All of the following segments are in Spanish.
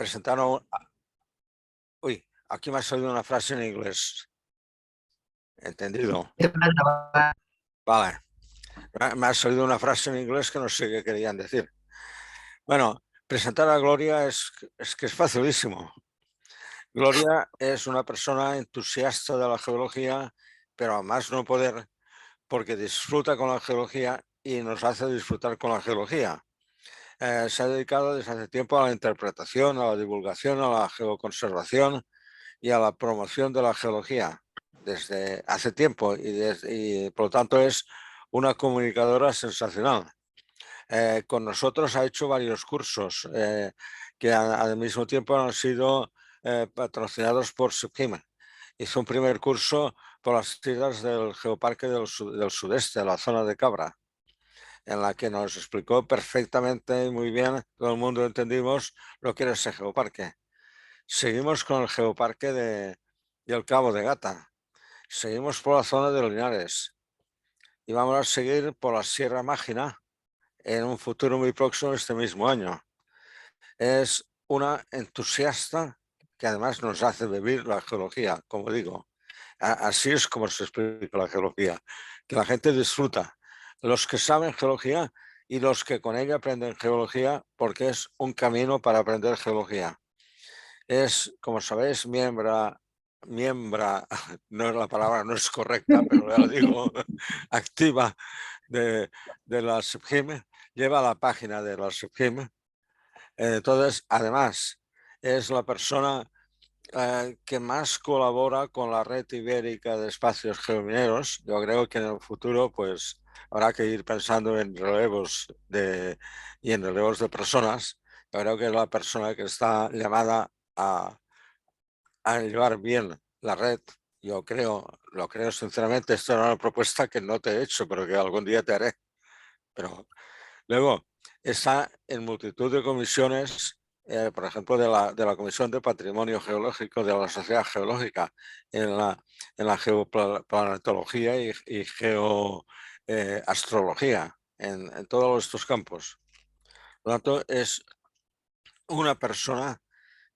presentaron... Uy, aquí me ha salido una frase en inglés. ¿Entendido? Vale. Me ha salido una frase en inglés que no sé qué querían decir. Bueno, presentar a Gloria es que es facilísimo. Gloria es una persona entusiasta de la geología, pero a más no poder, porque disfruta con la geología y nos hace disfrutar con la geología. Se ha dedicado desde hace tiempo a la interpretación, a la divulgación, a la geoconservación y a la promoción de la geología desde hace tiempo y por lo tanto es una comunicadora sensacional. Con nosotros ha hecho varios cursos que al mismo tiempo han sido patrocinados por SUBGIM. Hizo un primer curso por las islas del Geoparque del Sudeste, la zona de Cabra, en la que nos explicó perfectamente y muy bien, todo el mundo entendimos lo que era ese geoparque. Seguimos con el geoparque del Cabo de Gata, seguimos por la zona de Linares y vamos a seguir por la Sierra Mágina en un futuro muy próximo este mismo año. Es una entusiasta que además nos hace vivir la geología, como digo. Así es como se explica la geología, que la gente disfruta, los que saben geología y los que con ella aprenden geología, porque es un camino para aprender geología. Es, como sabéis, miembro, no es la palabra, no es correcta, pero ya lo digo, activa de la SUBGIM, lleva la página de la SUBGIM. Entonces, además, es la persona que más colabora con la red ibérica de espacios geomineros. Yo creo que en el futuro pues habrá que ir pensando en relevos y en relevos de personas. Yo creo que es la persona que está llamada a llevar bien la red. Yo creo, lo creo sinceramente, esto era una propuesta que no te he hecho, pero que algún día te haré. Pero luego está en multitud de comisiones, por ejemplo, de la Comisión de Patrimonio Geológico de la Sociedad Geológica, en la geoplanetología y geoastrología, en todos estos campos. Por lo tanto, es una persona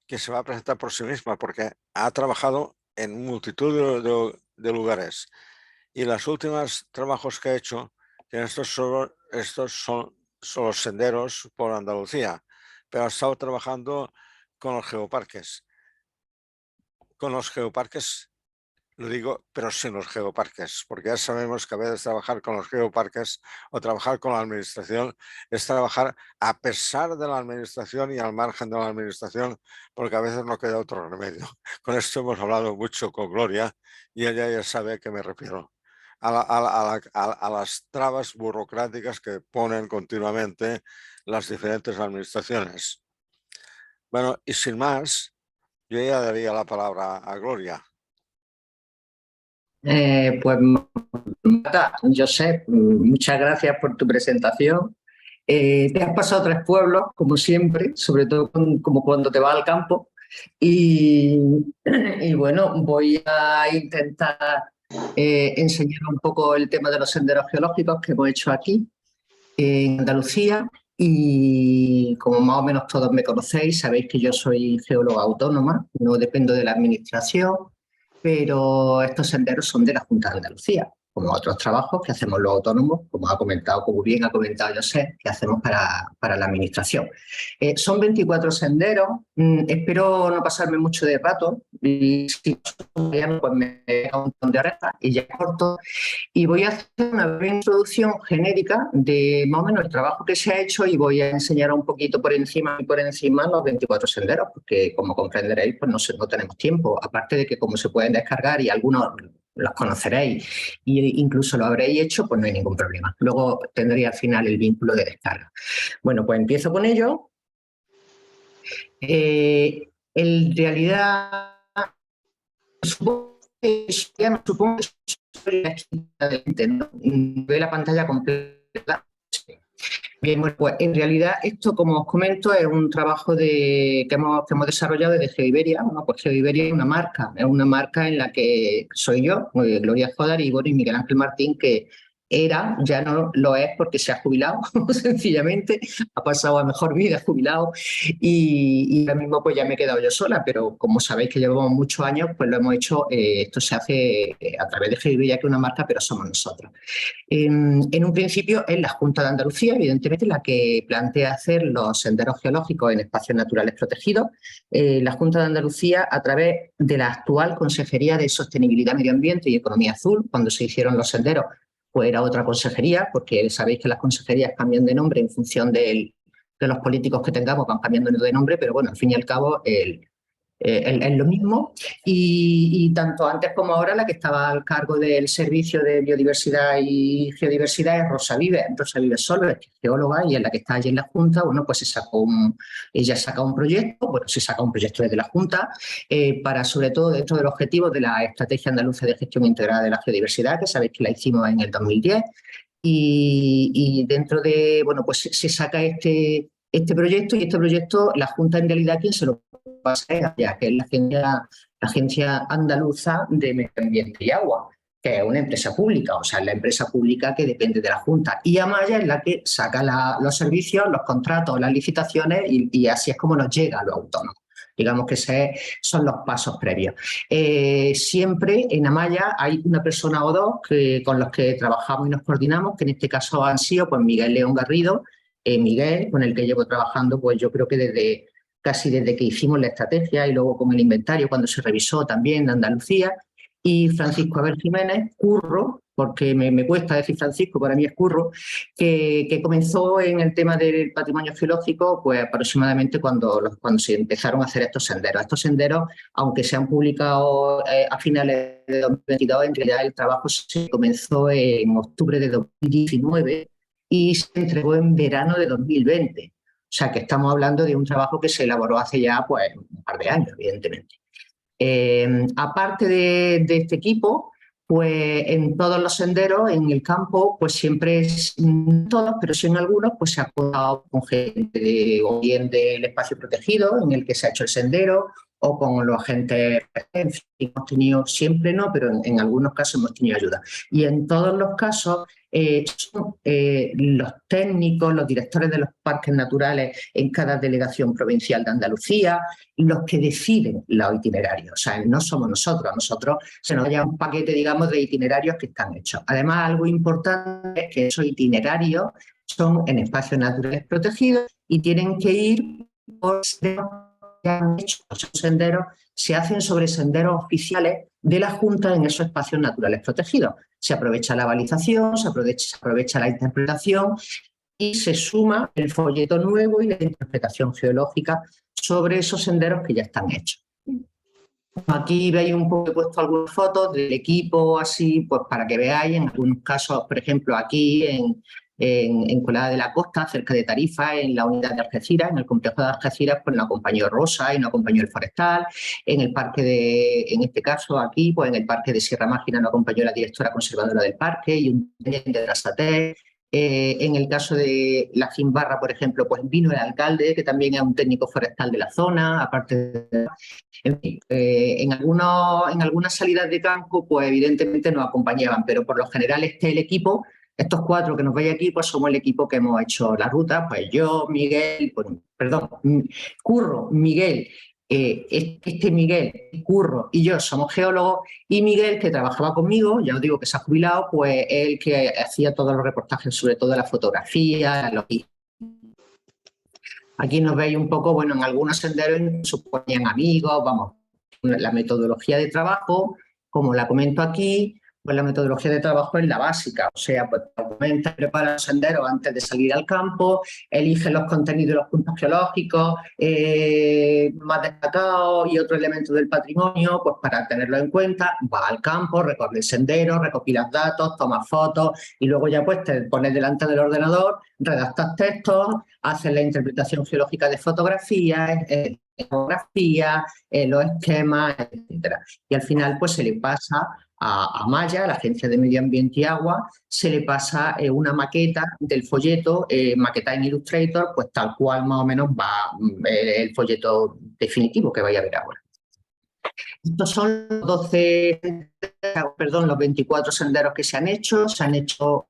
que se va a presentar por sí misma porque ha trabajado en multitud de lugares. Y los últimos trabajos que ha hecho, que estos son los senderos por Andalucía, pero ha estado trabajando con los geoparques. Con los geoparques, lo digo, pero sin los geoparques, porque ya sabemos que a veces trabajar con los geoparques o trabajar con la administración es trabajar a pesar de la administración y al margen de la administración, porque a veces no queda otro remedio. Con esto hemos hablado mucho con Gloria y ella ya sabe a qué me refiero. A las trabas burocráticas que ponen continuamente las diferentes administraciones. Bueno, y sin más, yo ya daría la palabra a Gloria. Pues Marta, Josep, muchas gracias por tu presentación. Te has pasado 3 pueblos, como siempre, sobre todo como cuando te vas al campo. Y bueno, voy a intentar enseñar un poco el tema de los senderos geológicos que hemos hecho aquí en Andalucía. Y como más o menos todos me conocéis, sabéis que yo soy geóloga autónoma, no dependo de la administración, pero estos senderos son de la Junta de Andalucía, como otros trabajos que hacemos los autónomos, como bien ha comentado José, que hacemos para la administración. Son 24 senderos, espero no pasarme mucho de rato, y si no, pues me da un montón de orejas y ya corto. Y voy a hacer una breve introducción genérica de más o menos el trabajo que se ha hecho y voy a enseñar un poquito por encima los 24 senderos, porque como comprenderéis, pues no tenemos tiempo. Aparte de que como se pueden descargar y algunos los conoceréis e incluso lo habréis hecho, pues no hay ningún problema. Luego tendría al final el vínculo de descarga. Bueno, pues empiezo con ello. En realidad, supongo que ¿no? Ve la pantalla completa. Bien, bueno, pues en realidad esto, como os comento, es un trabajo que hemos desarrollado desde GeoIberia. Bueno, pues GeoIberia es una marca en la que soy yo, Gloria Jodar y Miguel Ángel Martín, que ya no lo es porque se ha jubilado, sencillamente, ha pasado a mejor vida jubilado y ahora mismo pues ya me he quedado yo sola, pero como sabéis que llevamos muchos años, pues lo hemos hecho, esto se hace a través de Geovilla, que es una marca, pero somos nosotros. En un principio es la Junta de Andalucía, evidentemente, la que plantea hacer los senderos geológicos en espacios naturales protegidos. La Junta de Andalucía, a través de la actual Consejería de Sostenibilidad, Medio Ambiente y Economía Azul, cuando se hicieron los senderos, pues era otra consejería, porque sabéis que las consejerías cambian de nombre en función de los políticos que tengamos, van cambiando de nombre, pero bueno, al fin y al cabo es lo mismo y tanto antes como ahora la que estaba al cargo del servicio de biodiversidad y geodiversidad es Rosa Vives Solves, que es geóloga y es la que está allí en la Junta. Bueno, pues ella saca un proyecto, bueno, se saca un proyecto desde la Junta para, sobre todo, dentro del objetivo de la Estrategia Andaluza de Gestión Integrada de la Geodiversidad, que sabéis que la hicimos en el 2010, y dentro de, bueno, pues se saca este proyecto, y este proyecto la Junta en realidad quien se lo pasa es AMAYA, que es la Agencia Andaluza de Medio Ambiente y Agua, que es una empresa pública, o sea, es la empresa pública que depende de la Junta. Y AMAYA es la que saca los servicios, los contratos, las licitaciones y así es como nos llega a los autónomos. Digamos que esos son los pasos previos. Siempre en AMAYA hay una persona o dos con los que trabajamos y nos coordinamos, que en este caso han sido pues, Miguel León Garrido, Miguel, con el que llevo trabajando, pues yo creo que casi desde que hicimos la estrategia y luego con el inventario, cuando se revisó también de Andalucía, y Francisco Abel Jiménez, Curro, porque me cuesta decir Francisco, para mí es Curro, que comenzó en el tema del patrimonio geológico pues aproximadamente cuando se empezaron a hacer estos senderos. Estos senderos, aunque se han publicado a finales de 2022, en realidad el trabajo se comenzó en octubre de 2019 y se entregó en verano de 2020. O sea, que estamos hablando de un trabajo que se elaboró hace ya pues, un par de años, evidentemente. Aparte de este equipo, pues en todos los senderos, en el campo, pues siempre, no todos, pero sí en algunos, pues se ha contado con gente o bien del espacio protegido en el que se ha hecho el sendero, o con los agentes, hemos tenido, siempre no, pero en algunos casos hemos tenido ayuda. Y en todos los casos son los técnicos, los directores de los parques naturales en cada delegación provincial de Andalucía, los que deciden los itinerarios. O sea, no somos nosotros, a nosotros se nos da un paquete, digamos, de itinerarios que están hechos. Además, algo importante es que esos itinerarios son en espacios naturales protegidos y tienen que ir por que han hecho esos senderos, se hacen sobre senderos oficiales de la Junta en esos espacios naturales protegidos. Se aprovecha la balización, se aprovecha la interpretación y se suma el folleto nuevo y la interpretación geológica sobre esos senderos que ya están hechos. Aquí veis un poco, he puesto algunas fotos del equipo así, pues para que veáis, en algunos casos, por ejemplo, aquí en Colada de la Costa, cerca de Tarifa, en la unidad de Algeciras, en el complejo de Algeciras, pues nos acompañó Rosa y nos acompañó el Forestal. En el parque en este caso aquí, pues en el parque de Sierra Mágina nos acompañó la directora conservadora del parque y un teniente de la SATER. En el caso de la Jimbarra, por ejemplo, pues vino el alcalde, que también es un técnico forestal de la zona, aparte de... En fin, en algunas salidas de campo, pues evidentemente nos acompañaban, pero por lo general el equipo, estos cuatro que nos veis aquí, pues somos el equipo que hemos hecho la ruta, pues yo, Miguel, Curro, Miguel, Miguel, Curro y yo somos geólogos, y Miguel, que trabajaba conmigo, ya os digo que se ha jubilado, pues el que hacía todos los reportajes, sobre todo la fotografía, Aquí nos veis un poco, bueno, en algunos senderos se ponían amigos, vamos, la metodología de trabajo, como la comento aquí, pues la metodología de trabajo es la básica, o sea, pues documenta, prepara los senderos antes de salir al campo, elige los contenidos de los puntos geológicos más destacados y otros elementos del patrimonio, pues para tenerlo en cuenta, va al campo, recorre el sendero, recopilas datos, tomas fotos y luego ya pues te pones delante del ordenador, redactas textos, haces la interpretación geológica de fotografías, los esquemas, etcétera. Y al final pues se le pasa a AMAYA, la Agencia de Medio Ambiente y Agua, se le pasa una maqueta del folleto, maquetada en Illustrator, pues tal cual más o menos va el folleto definitivo que vais a ver ahora. Estos son los 24 senderos que se han hecho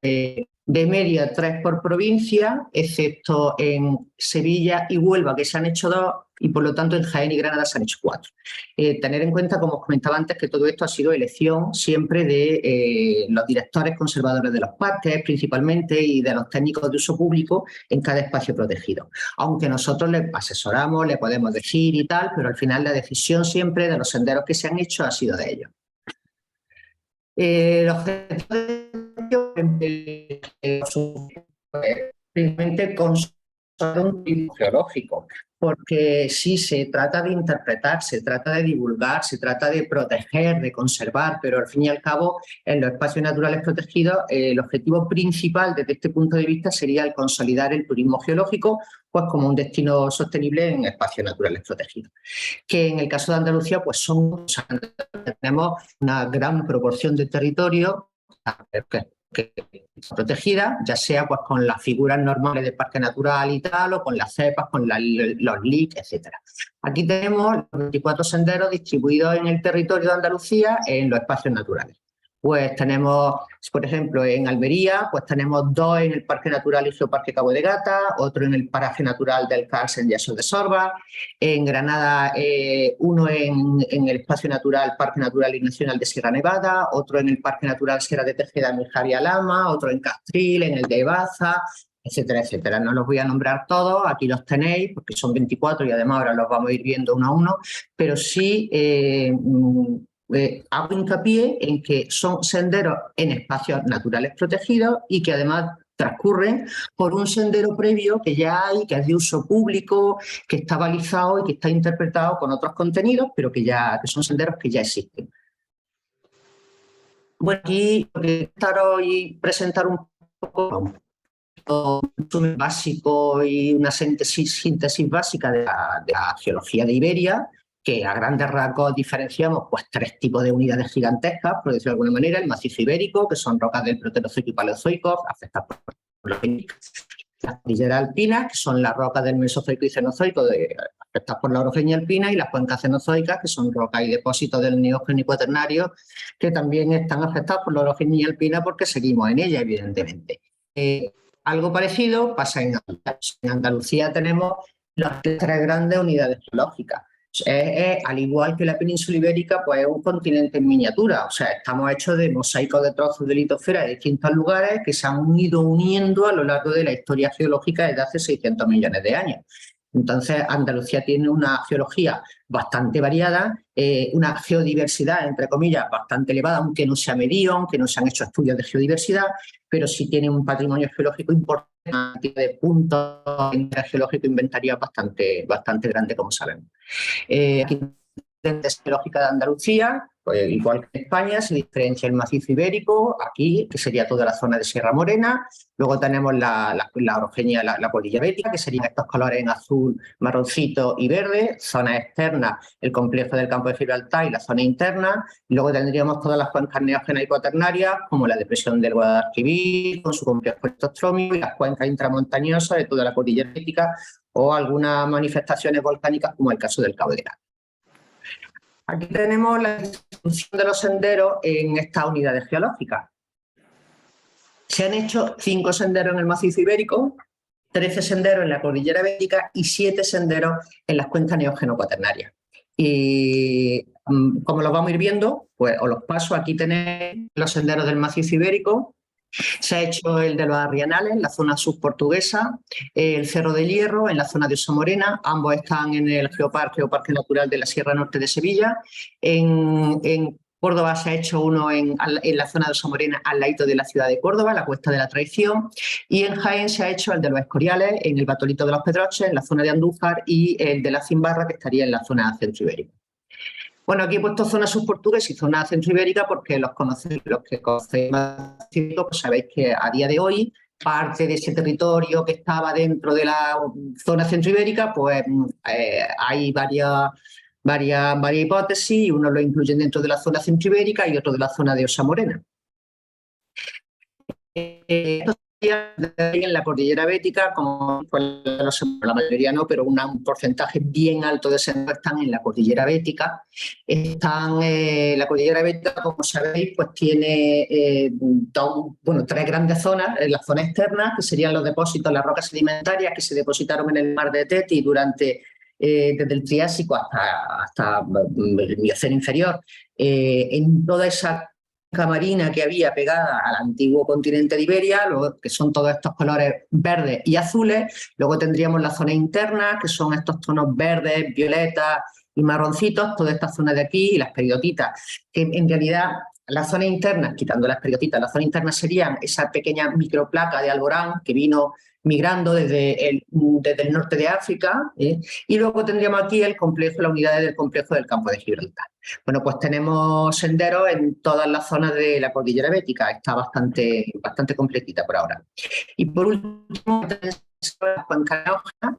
de media 3 por provincia, excepto en Sevilla y Huelva, que se han hecho 2, y por lo tanto en Jaén y Granada se han hecho 4. Tener en cuenta, como os comentaba antes, que todo esto ha sido elección siempre de los directores conservadores de los parques, principalmente, y de los técnicos de uso público en cada espacio protegido. Aunque nosotros le asesoramos, le podemos decir y tal, pero al final la decisión siempre de los senderos que se han hecho ha sido de ellos. Los objetivos simplemente conservar un turismo geológico, porque sí se trata de interpretar, se trata de divulgar, se trata de proteger, de conservar, pero al fin y al cabo en los espacios naturales protegidos el objetivo principal desde este punto de vista sería el consolidar el turismo geológico pues como un destino sostenible en espacios naturales protegidos. Que en el caso de Andalucía pues tenemos una gran proporción de territorio que protegida, ya sea pues con las figuras normales del parque natural y tal, o con las cepas, con los LIC, etcétera. Aquí tenemos los 24 senderos distribuidos en el territorio de Andalucía en los espacios naturales. Pues tenemos, por ejemplo, en Almería, pues tenemos 2 en el Parque Natural y Geoparque Cabo de Gata, otro en el Paraje Natural del Carlsen y Asón de Sorba, en Granada 1 en el Espacio Natural, Parque Natural y Nacional de Sierra Nevada, otro en el Parque Natural Sierra de Tejeda, Mijar y Alhama, otro en Castril, en el de Baza, etcétera, etcétera. No los voy a nombrar todos, aquí los tenéis, porque son 24 y además ahora los vamos a ir viendo uno a uno, pero sí hago hincapié en que son senderos en espacios naturales protegidos y que además transcurren por un sendero previo que ya hay, que es de uso público, que está balizado y que está interpretado con otros contenidos, pero que son senderos que ya existen. Bueno, aquí lo que quiero hoy presentar un poco un resumen básico y una síntesis básica de la geología de Iberia, que a grandes rasgos diferenciamos pues 3 tipos de unidades gigantescas, por decirlo de alguna manera: el macizo ibérico, que son rocas del Proterozoico y Paleozoico, afectadas por las cordilleras alpinas, que son las rocas del Mesozoico y Cenozoico, afectadas por la orogenia alpina, y las cuencas cenozoicas, que son rocas y depósitos del Neógeno y Cuaternario, que también están afectadas por la orogenia alpina porque seguimos en ella, evidentemente. Algo parecido pasa en Andalucía. En Andalucía tenemos las 3 grandes unidades geológicas. Al igual que la península ibérica, pues es un continente en miniatura. O sea, estamos hechos de mosaicos de trozos de litosfera de distintos lugares que se han ido uniendo a lo largo de la historia geológica desde hace 600 millones de años. Entonces, Andalucía tiene una geología bastante variada, una geodiversidad, entre comillas, bastante elevada, aunque no se ha medido, aunque no se han hecho estudios de geodiversidad, pero sí tiene un patrimonio geológico importante, de puntos geológico inventarios bastante grande, como sabemos. Aquí la geológica de Andalucía, pues igual que en España, se diferencia el macizo ibérico, aquí, que sería toda la zona de Sierra Morena. Luego tenemos la orogenia, la polilla ibérica, que serían estos colores en azul, marroncito y verde. Zonas externas, el complejo del campo de Gibraltar y la zona interna. Y luego tendríamos todas las cuencas neógenas y cuaternarias, como la depresión del Guadalquivir, con su complejo estrómico, y las cuencas intramontañosas de toda la cordillera ibérica, o algunas manifestaciones volcánicas, como el caso del Cabo de Gata. Aquí tenemos la distribución de los senderos en estas unidades geológicas. Se han hecho 5 senderos en el macizo ibérico, 13 senderos en la cordillera ibérica y 7 senderos en las cuencas neógeno-cuaternarias. Y como los vamos a ir viendo, pues os los paso. Aquí tenéis los senderos del macizo ibérico. Se ha hecho el de los Arrianales, en la zona subportuguesa, el Cerro del Hierro, en la zona de Osa Morena. Ambos están en el Geoparque o Parque Natural de la Sierra Norte de Sevilla. En Córdoba se ha hecho uno en la zona de Osa Morena, al ladito de la ciudad de Córdoba, la Cuesta de la Traición. Y en Jaén se ha hecho el de los Escoriales, en el Batolito de los Pedroches, en la zona de Andújar, y el de la Cimbarra, que estaría en la zona centroibérica. Bueno, aquí he puesto zona subportuguesa y zona centroibérica porque los que conocéis más, pues sabéis que a día de hoy parte de ese territorio que estaba dentro de la zona centroibérica, pues hay varias hipótesis, y unos lo incluyen dentro de la zona centroibérica y otros de la zona de Osa Morena. en la cordillera bética, como pues, no sé, la mayoría no, pero un porcentaje bien alto de senderos están en la cordillera bética. La cordillera bética, como sabéis, pues tiene tres grandes zonas. La zona externa, que serían los depósitos, las rocas sedimentarias que se depositaron en el mar de Teti durante desde el Triásico hasta el Mioceno inferior, en toda esa marina que había pegada al antiguo continente de Iberia, luego, que son todos estos colores verdes y azules. Luego tendríamos la zona interna, que son estos tonos verdes, violetas y marroncitos, toda esta zona de aquí, y las peridotitas, que en realidad las zonas internas, quitando las peridotitas, las zonas internas serían esa pequeña microplaca de Alborán que vino migrando desde el norte de África, y luego tendríamos aquí el complejo, la unidad del complejo del campo de Gibraltar. Bueno, pues tenemos senderos en todas las zonas de la cordillera bética, está bastante completita por ahora. Y por último, tenemos la cuenca de Oja,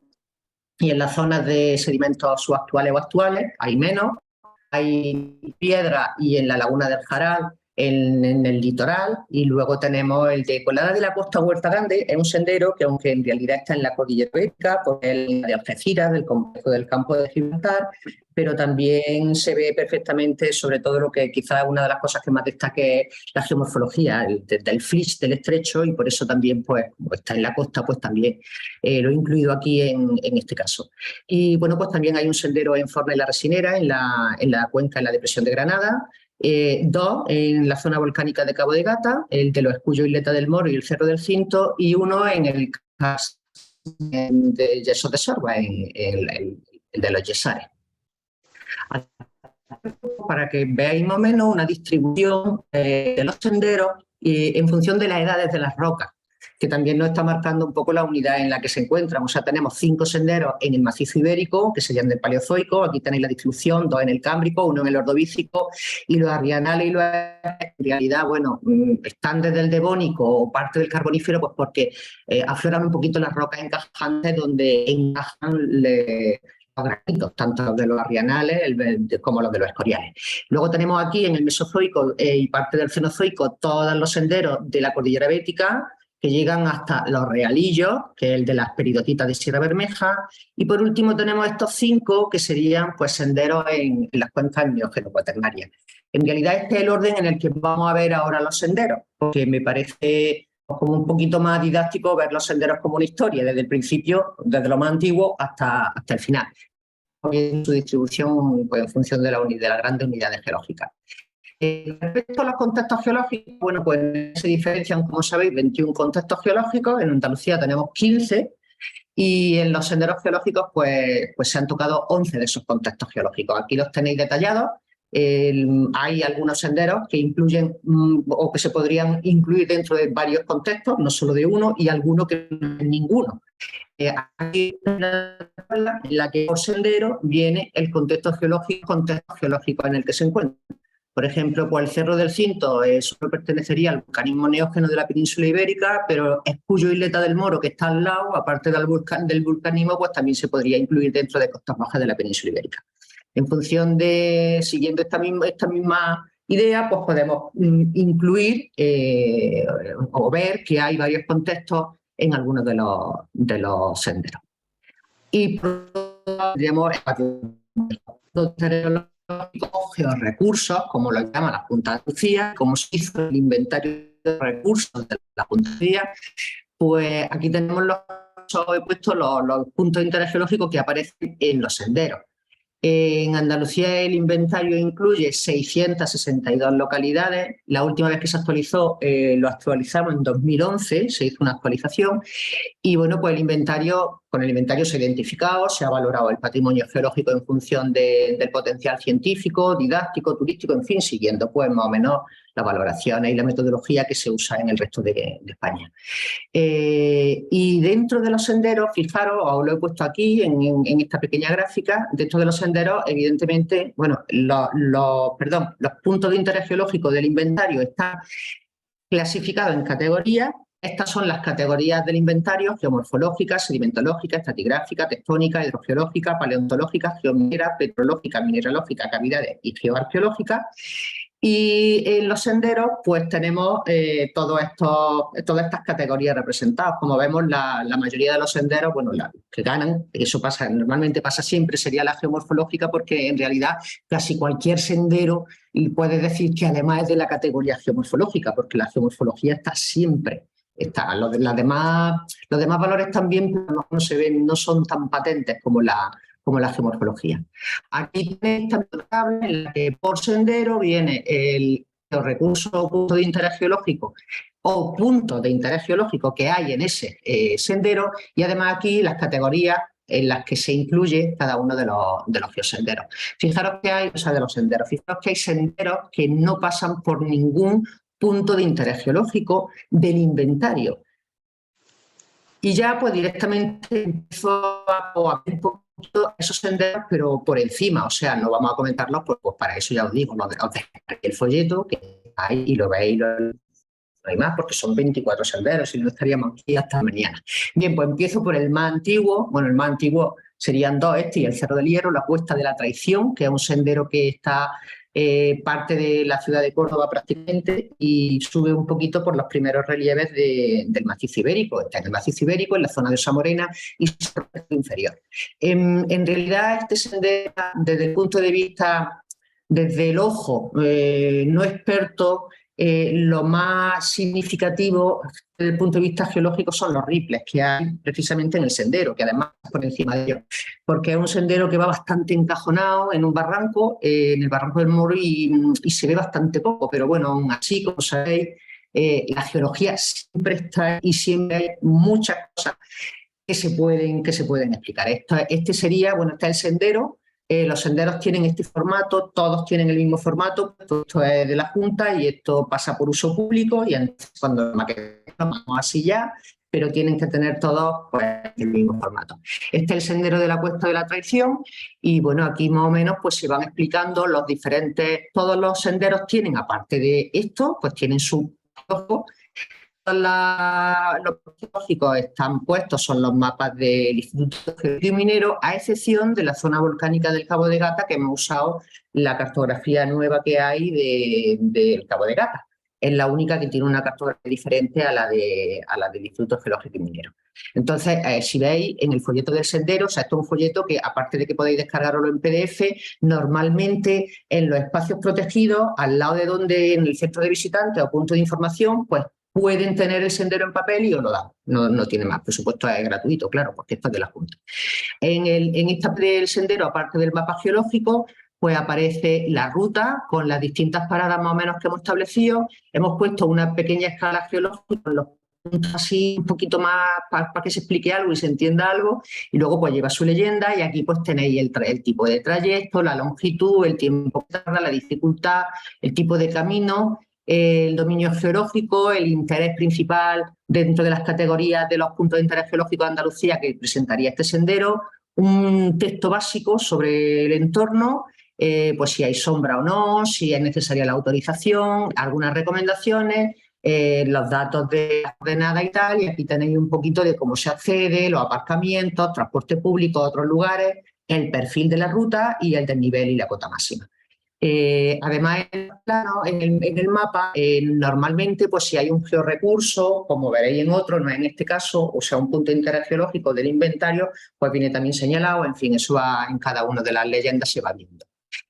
y en las zonas de sedimentos subactuales o actuales hay menos, hay piedra, y en la laguna del Jaral, en el litoral, y luego tenemos el de Colada de la Costa Huerta Grande, es un sendero que, aunque en realidad está en la cordillera bética, pues es de Algeciras, del complejo del campo de Gibraltar, pero también se ve perfectamente, sobre todo lo que quizás una de las cosas que más destaque es la geomorfología, del flix del estrecho, y por eso también, pues, como está en la costa, pues también lo he incluido aquí en este caso. Y bueno, pues también hay un sendero en Forna y la Resinera, en la cuenca, en la depresión de Granada, dos en la zona volcánica de Cabo de Gata, el de los Escullos Isleta del Moro y el Cerro del Cinto, y uno en el caso de Yesos de Sorba, en el de los Yesares. Para que veáis más o menos una distribución de los senderos en función de las edades de las rocas, que también nos está marcando un poco la unidad en la que se encuentran. O sea, tenemos 5 senderos en el macizo ibérico, que serían del Paleozoico. Aquí tenéis la distribución, 2 en el Cámbrico, 1 en el Ordovícico, y los arrianales y los en realidad, bueno, están desde el Devónico o parte del Carbonífero, pues porque afloran un poquito las rocas encajantes donde encajan los granitos, tanto los de los arrianales como los de los escoriales. Luego tenemos aquí en el Mesozoico y parte del Cenozoico todos los senderos de la cordillera bética, que llegan hasta los Realillos, que es el de las peridotitas de Sierra Bermeja, y por último tenemos estos 5 que serían pues senderos en las cuencas neogeno-cuaternarias. En realidad este es el orden en el que vamos a ver ahora los senderos, porque me parece como un poquito más didáctico ver los senderos como una historia, desde el principio, desde lo más antiguo hasta el final, en su distribución pues, en función de las grandes unidades geológicas. Respecto a los contextos geológicos, bueno, pues se diferencian, como sabéis, 21 contextos geológicos. En Andalucía tenemos 15, y en los senderos geológicos pues se han tocado 11 de esos contextos geológicos. Aquí los tenéis detallados. Hay algunos senderos que incluyen o que se podrían incluir dentro de varios contextos, no solo de uno, y algunos que no hay ninguno. Aquí en la que por sendero viene el contexto geológico en el que se encuentra. Por ejemplo, pues el Cerro del Cinto solo pertenecería al vulcanismo neógeno de la península ibérica, pero Escullo Isleta del Moro, que está al lado, aparte del vulcanismo, pues también se podría incluir dentro de costas bajas de la península ibérica. En función de, siguiendo esta misma idea, pues podemos incluir o ver que hay varios contextos en algunos de los senderos. Y tendríamos georrecursos, como lo llama la Junta de Andalucía, como se hizo el inventario de recursos de la Junta de Andalucía. Pues aquí tenemos he puesto los puntos de interés geológico que aparecen en los senderos. En Andalucía el inventario incluye 662 localidades. La última vez que se actualizó, lo actualizamos en 2011, se hizo una actualización. Y bueno, pues con el inventario se ha identificado, se ha valorado el patrimonio geológico en función del potencial científico, didáctico, turístico, en fin, siguiendo pues más o menos las valoraciones y la metodología que se usa en el resto de España. Y dentro de los senderos, fijaros, os lo he puesto aquí en esta pequeña gráfica, dentro de los senderos, evidentemente, bueno, los puntos de interés geológico del inventario están clasificados en categorías. Estas son las categorías del inventario: geomorfológica, sedimentológica, estratigráfica, tectónica, hidrogeológica, paleontológica, geominera, petrológica, mineralógica, cavidades y geoarqueológica. Y en los senderos pues tenemos todas estas categorías representadas. Como vemos, la mayoría de los senderos, bueno, la que ganan, eso pasa, normalmente pasa siempre, sería la geomorfológica, porque en realidad casi cualquier sendero puede decir que además es de la categoría geomorfológica, porque la geomorfología está siempre. Los demás valores también no se ven, no son tan patentes como la geomorfología. Aquí tenéis esta tabla en la que por sendero viene los recursos o puntos de interés geológico o puntos de interés geológico que hay en ese sendero, y además aquí las categorías en las que se incluye cada uno de los geosenderos. Fijaros que hay, de los senderos, fijaros que hay senderos que no pasan por ningún punto de interés geológico del inventario. Y ya pues directamente empiezo a ver un poquito esos senderos, pero por encima, o sea, no vamos a comentarlos, pues para eso ya os digo, os dejaré el folleto que hay y lo veis, no hay más, porque son 24 senderos y no estaríamos aquí hasta mañana. Bien, pues empiezo por el más antiguo. Bueno, el más antiguo serían dos, este y el Cerro del Hierro, la Cuesta de la Traición, que es un sendero que está parte de la ciudad de Córdoba prácticamente y sube un poquito por los primeros relieves del macizo ibérico. Está en el macizo ibérico, en la zona de Osa Morena y su inferior. En realidad, este sendero, desde el punto de vista, desde el ojo no experto, lo más significativo desde el punto de vista geológico son los riples que hay precisamente en el sendero, que además por encima de ellos, porque es un sendero que va bastante encajonado en un barranco, en el barranco del Moro, y se ve bastante poco, pero bueno, aún así, como sabéis, la geología siempre está y siempre hay muchas cosas que se pueden explicar. Este sería, bueno, está el sendero. Los senderos tienen este formato, todos tienen el mismo formato, esto es de la Junta y esto pasa por uso público, y entonces cuando lo vamos así ya, pero tienen que tener todos pues, el mismo formato. Este es el sendero de la Cuesta de la Traición y bueno, aquí más o menos pues se van explicando los diferentes, todos los senderos tienen, aparte de esto, pues tienen su ojo. Los geológicos están puestos, son los mapas del Instituto Geológico Minero, a excepción de la zona volcánica del Cabo de Gata, que hemos usado la cartografía nueva que hay del Cabo de Gata. Es la única que tiene una cartografía diferente a la del Instituto Geológico Minero. Entonces, si veis en el folleto del sendero, o sea, esto es un folleto que, aparte de que podéis descargarlo en PDF, normalmente en los espacios protegidos, al lado de donde, en el centro de visitantes o punto de información, pues pueden tener el sendero en papel y os lo dan. No tiene más. Por supuesto, es gratuito, claro, porque esto es de la Junta. En esta del sendero, aparte del mapa geológico, pues aparece la ruta con las distintas paradas más o menos que hemos establecido. Hemos puesto una pequeña escala geológica con los puntos así un poquito más para que se explique algo y se entienda algo, y luego pues lleva su leyenda, y aquí pues tenéis el tipo de trayecto, la longitud, el tiempo que tarda, la dificultad, el tipo de camino, el dominio geológico, el interés principal dentro de las categorías de los puntos de interés geológico de Andalucía que presentaría este sendero, un texto básico sobre el entorno, pues si hay sombra o no, si es necesaria la autorización, algunas recomendaciones, los datos de la coordenada y tal, y aquí tenéis un poquito de cómo se accede, los aparcamientos, transporte público a otros lugares, el perfil de la ruta y el desnivel y la cota máxima. Además, en el mapa, normalmente, pues si hay un georrecurso, como veréis en otro, no en este caso, o sea, un punto de interés geológico del inventario, pues viene también señalado. En fin, eso va en cada una de las leyendas, se va viendo.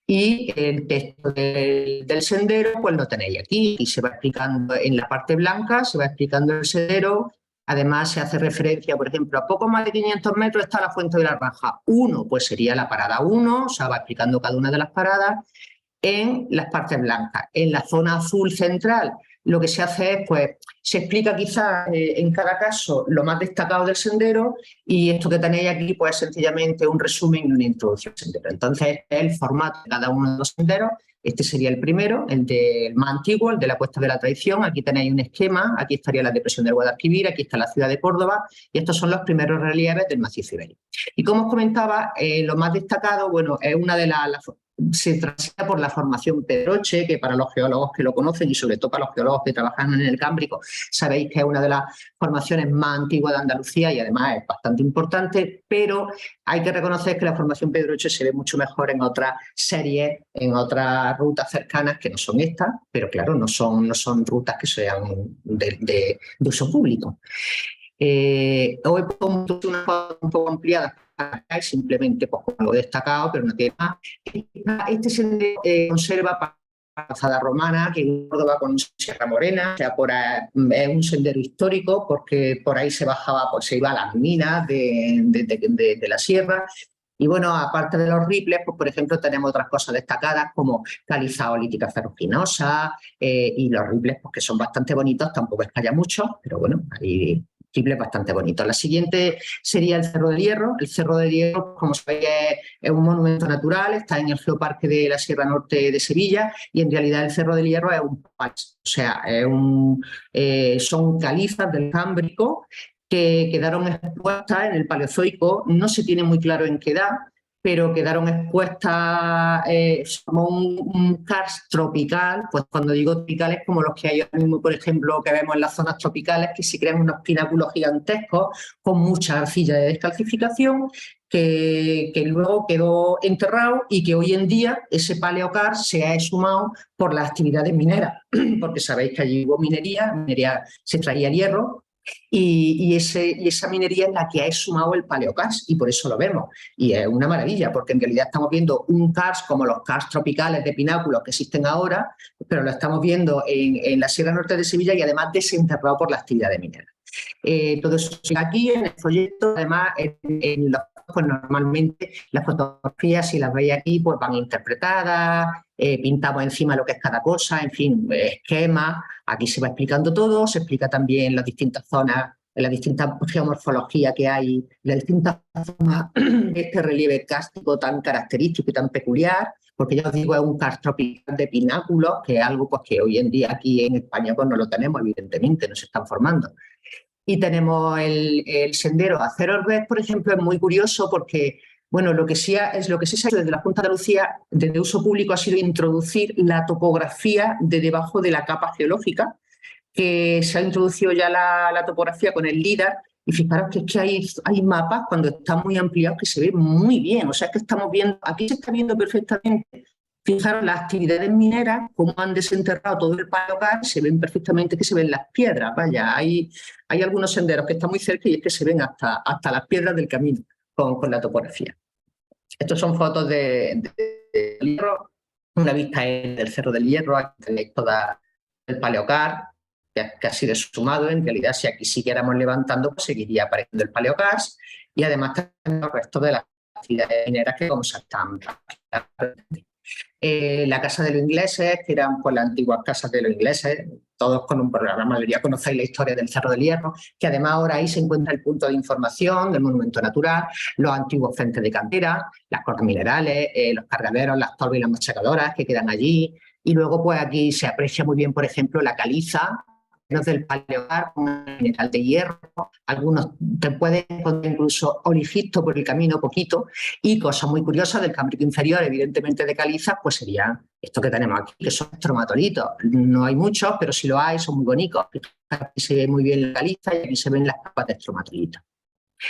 Y el texto del sendero, pues lo tenéis aquí, y se va explicando en la parte blanca, se va explicando el sendero. Además, se hace referencia, por ejemplo, a poco más de 500 metros está la Fuente de la Ranja 1, pues sería la parada 1, o sea, va explicando cada una de las paradas. En las partes blancas. En la zona azul central, lo que se hace es, pues, se explica quizás en cada caso lo más destacado del sendero, y esto que tenéis aquí, pues, es sencillamente un resumen y una introducción al sendero. Entonces, el formato de cada uno de los senderos, este sería el primero, el del más antiguo, el de la Cuesta de la Traición. Aquí tenéis un esquema, aquí estaría la depresión del Guadalquivir, aquí está la ciudad de Córdoba, y estos son los primeros relieves del macizo ibérico. Y como os comentaba, lo más destacado, bueno, es una de las se transita por la formación Pedroche, que para los geólogos que lo conocen y sobre todo para los geólogos que trabajan en el Cámbrico, sabéis que es una de las formaciones más antiguas de Andalucía y además es bastante importante, pero hay que reconocer que la formación Pedroche se ve mucho mejor en otras series, en otras rutas cercanas que no son estas, pero claro, no son rutas que sean de uso público. Hoy pongo una foto un poco ampliada, simplemente pues, como lo he destacado, pero no tiene más. Este sendero conserva la calzada romana, que en Córdoba con Sierra Morena, o sea, es un sendero histórico porque por ahí se bajaba, pues se iba a las minas de la sierra. Y bueno, aparte de los riples, pues por ejemplo tenemos otras cosas destacadas como caliza olítica ferruginosa y los riples, pues que son bastante bonitos, tampoco es que haya muchos, pero bueno, hay riples bastante bonitos. La siguiente sería el Cerro del Hierro. El Cerro del Hierro, como sabéis, es un monumento natural, está en el Geoparque de la Sierra Norte de Sevilla y en realidad el Cerro del Hierro es un pals, o sea, son calizas del Cámbrico que quedaron expuestas en el Paleozoico, no se tiene muy claro en qué edad, pero quedaron expuestas como un karst tropical, pues cuando digo tropicales como los que hay ahora mismo, por ejemplo, que vemos en las zonas tropicales, que se crean unos pináculos gigantescos con mucha arcilla de descalcificación, que luego quedó enterrado y que hoy en día ese paleokarst se ha exhumado por las actividades mineras, porque sabéis que allí hubo minería se extraía hierro, y esa minería es la que ha exhumado el paleokarst y por eso lo vemos. Y es una maravilla porque en realidad estamos viendo un karst como los karst tropicales de pináculos que existen ahora, pero lo estamos viendo en la Sierra Norte de Sevilla y además desenterrado por la actividad de minera. Todo eso aquí en el proyecto, además en los pues normalmente las fotografías, si las veis aquí, pues van interpretadas, pintamos encima lo que es cada cosa, en fin, esquemas. Aquí se va explicando todo, se explica también las distintas zonas, las distintas geomorfologías que hay, las distintas zonas de este relieve kárstico tan característico y tan peculiar, porque ya os digo, es un karst tropical de pináculos, que es algo pues, que hoy en día aquí en España pues, no lo tenemos, evidentemente, no se están formando. Y tenemos el sendero a Cero Orbes, por ejemplo, es muy curioso porque, bueno, lo que sí se ha hecho desde la Junta de Andalucía, desde uso público, ha sido introducir la topografía de debajo de la capa geológica, que se ha introducido ya la topografía con el LIDAR, y fijaros que es que hay mapas cuando están muy ampliados que se ven muy bien, o sea, es que estamos viendo, aquí se está viendo perfectamente. Fijaros las actividades mineras, cómo han desenterrado todo el paleokarst, se ven perfectamente que se ven las piedras. Vaya, hay algunos senderos que están muy cerca y es que se ven hasta las piedras del camino con la topografía. Estos son fotos del Hierro, una vista del Cerro del Hierro, aquí tenéis toda el paleokarst que ha sido exhumado. En realidad, si aquí siguiéramos levantando, pues seguiría apareciendo el paleokarst y además tenemos el resto de las actividades mineras que vamos a estar. La Casa de los Ingleses, que eran pues, las antiguas casas de los ingleses, todos con un programa, la mayoría conocéis la historia del Cerro del Hierro, que además ahora ahí se encuentra el punto de información del monumento natural, los antiguos frentes de cantera, las cortas minerales, los cargaderos, las torbas y las machacadoras que quedan allí, y luego pues aquí se aprecia muy bien, por ejemplo, la caliza del paleokarst, un mineral de hierro, algunos te pueden encontrar incluso oligisto por el camino poquito, y cosas muy curiosas del Cámbrico inferior, evidentemente de calizas, pues serían esto que tenemos aquí, que son estromatolitos. No hay muchos, pero si lo hay, son muy bonitos. Aquí se ve muy bien la caliza y aquí se ven las capas de estromatolitos.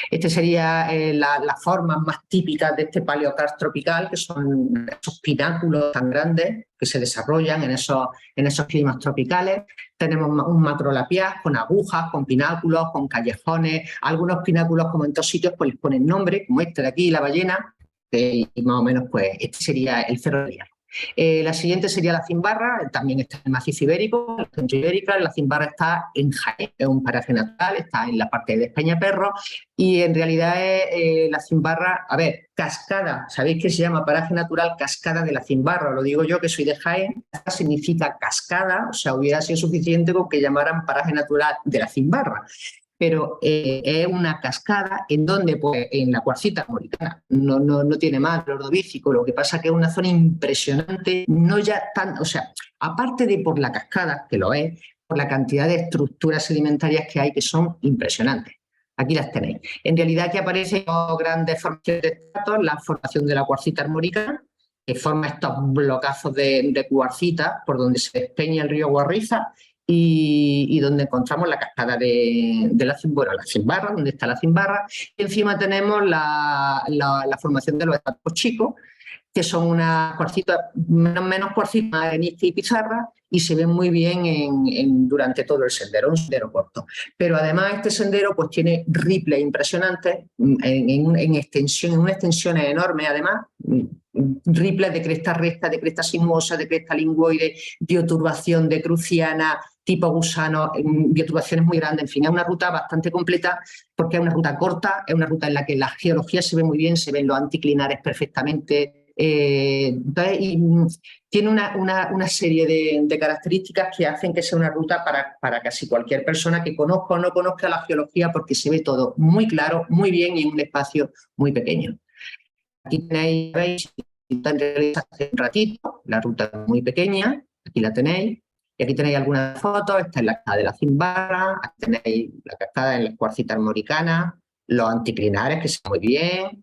Este sería las formas más típicas de este paleokarst tropical, que son esos pináculos tan grandes que se desarrollan en esos climas tropicales. Tenemos un macrolapiaz con agujas, con pináculos, con callejones. Algunos pináculos, como en todos sitios, pues les ponen nombre, como este de aquí, la ballena, y más o menos pues este sería el Cerro del Hierro. La siguiente sería la Cimbarra, también está en el macizo ibérico, la centro ibérica. La Cimbarra está en Jaén, es un paraje natural, está en la parte de Peñaperro y en realidad es la Cimbarra, a ver, cascada, sabéis que se llama paraje natural Cascada de la Cimbarra, lo digo yo que soy de Jaén, significa cascada, o sea, hubiera sido suficiente con que llamaran paraje natural de la Cimbarra. Pero es una cascada en donde, pues, en la cuarcita armoricana, no tiene más, el ordovícico, lo que pasa que es una zona impresionante, no ya tan, o sea, aparte de por la cascada, que lo es, por la cantidad de estructuras sedimentarias que hay que son impresionantes. Aquí las tenéis. En realidad aquí aparecen dos grandes formaciones de estratos, la formación de la cuarcita armoricana, que forma estos blocazos de cuarcita por donde se despeña el río Guarriza y donde encontramos la cascada de la Cimbarra, donde está la Cimbarra. Y encima tenemos la formación de los escarpos chicos, que son unas cuarcitas, menos cuarcitas, arenisca y pizarra, y se ven muy bien durante todo el sendero, un sendero corto. Pero además este sendero pues tiene riples impresionantes en extensión, en una extensión enorme además, riples de cresta recta, de cresta sinuosa, de cresta lingüoide, bioturbación de cruciana, tipo gusano, bioturbaciones muy grandes. En fin, es una ruta bastante completa porque es una ruta corta, es una ruta en la que la geología se ve muy bien, se ven los anticlinares perfectamente. Entonces, tiene una serie de características que hacen que sea una ruta para casi cualquier persona que conozca o no conozca la geología, porque se ve todo muy claro, muy bien y en un espacio muy pequeño. Aquí tenéis, veis, hace un ratito, la ruta es muy pequeña, aquí la tenéis, y aquí tenéis algunas fotos. Esta es la cascada de la Cimbarra, aquí tenéis la cascada en las cuarcitas armoricanas, los anticlinares que se ven muy bien.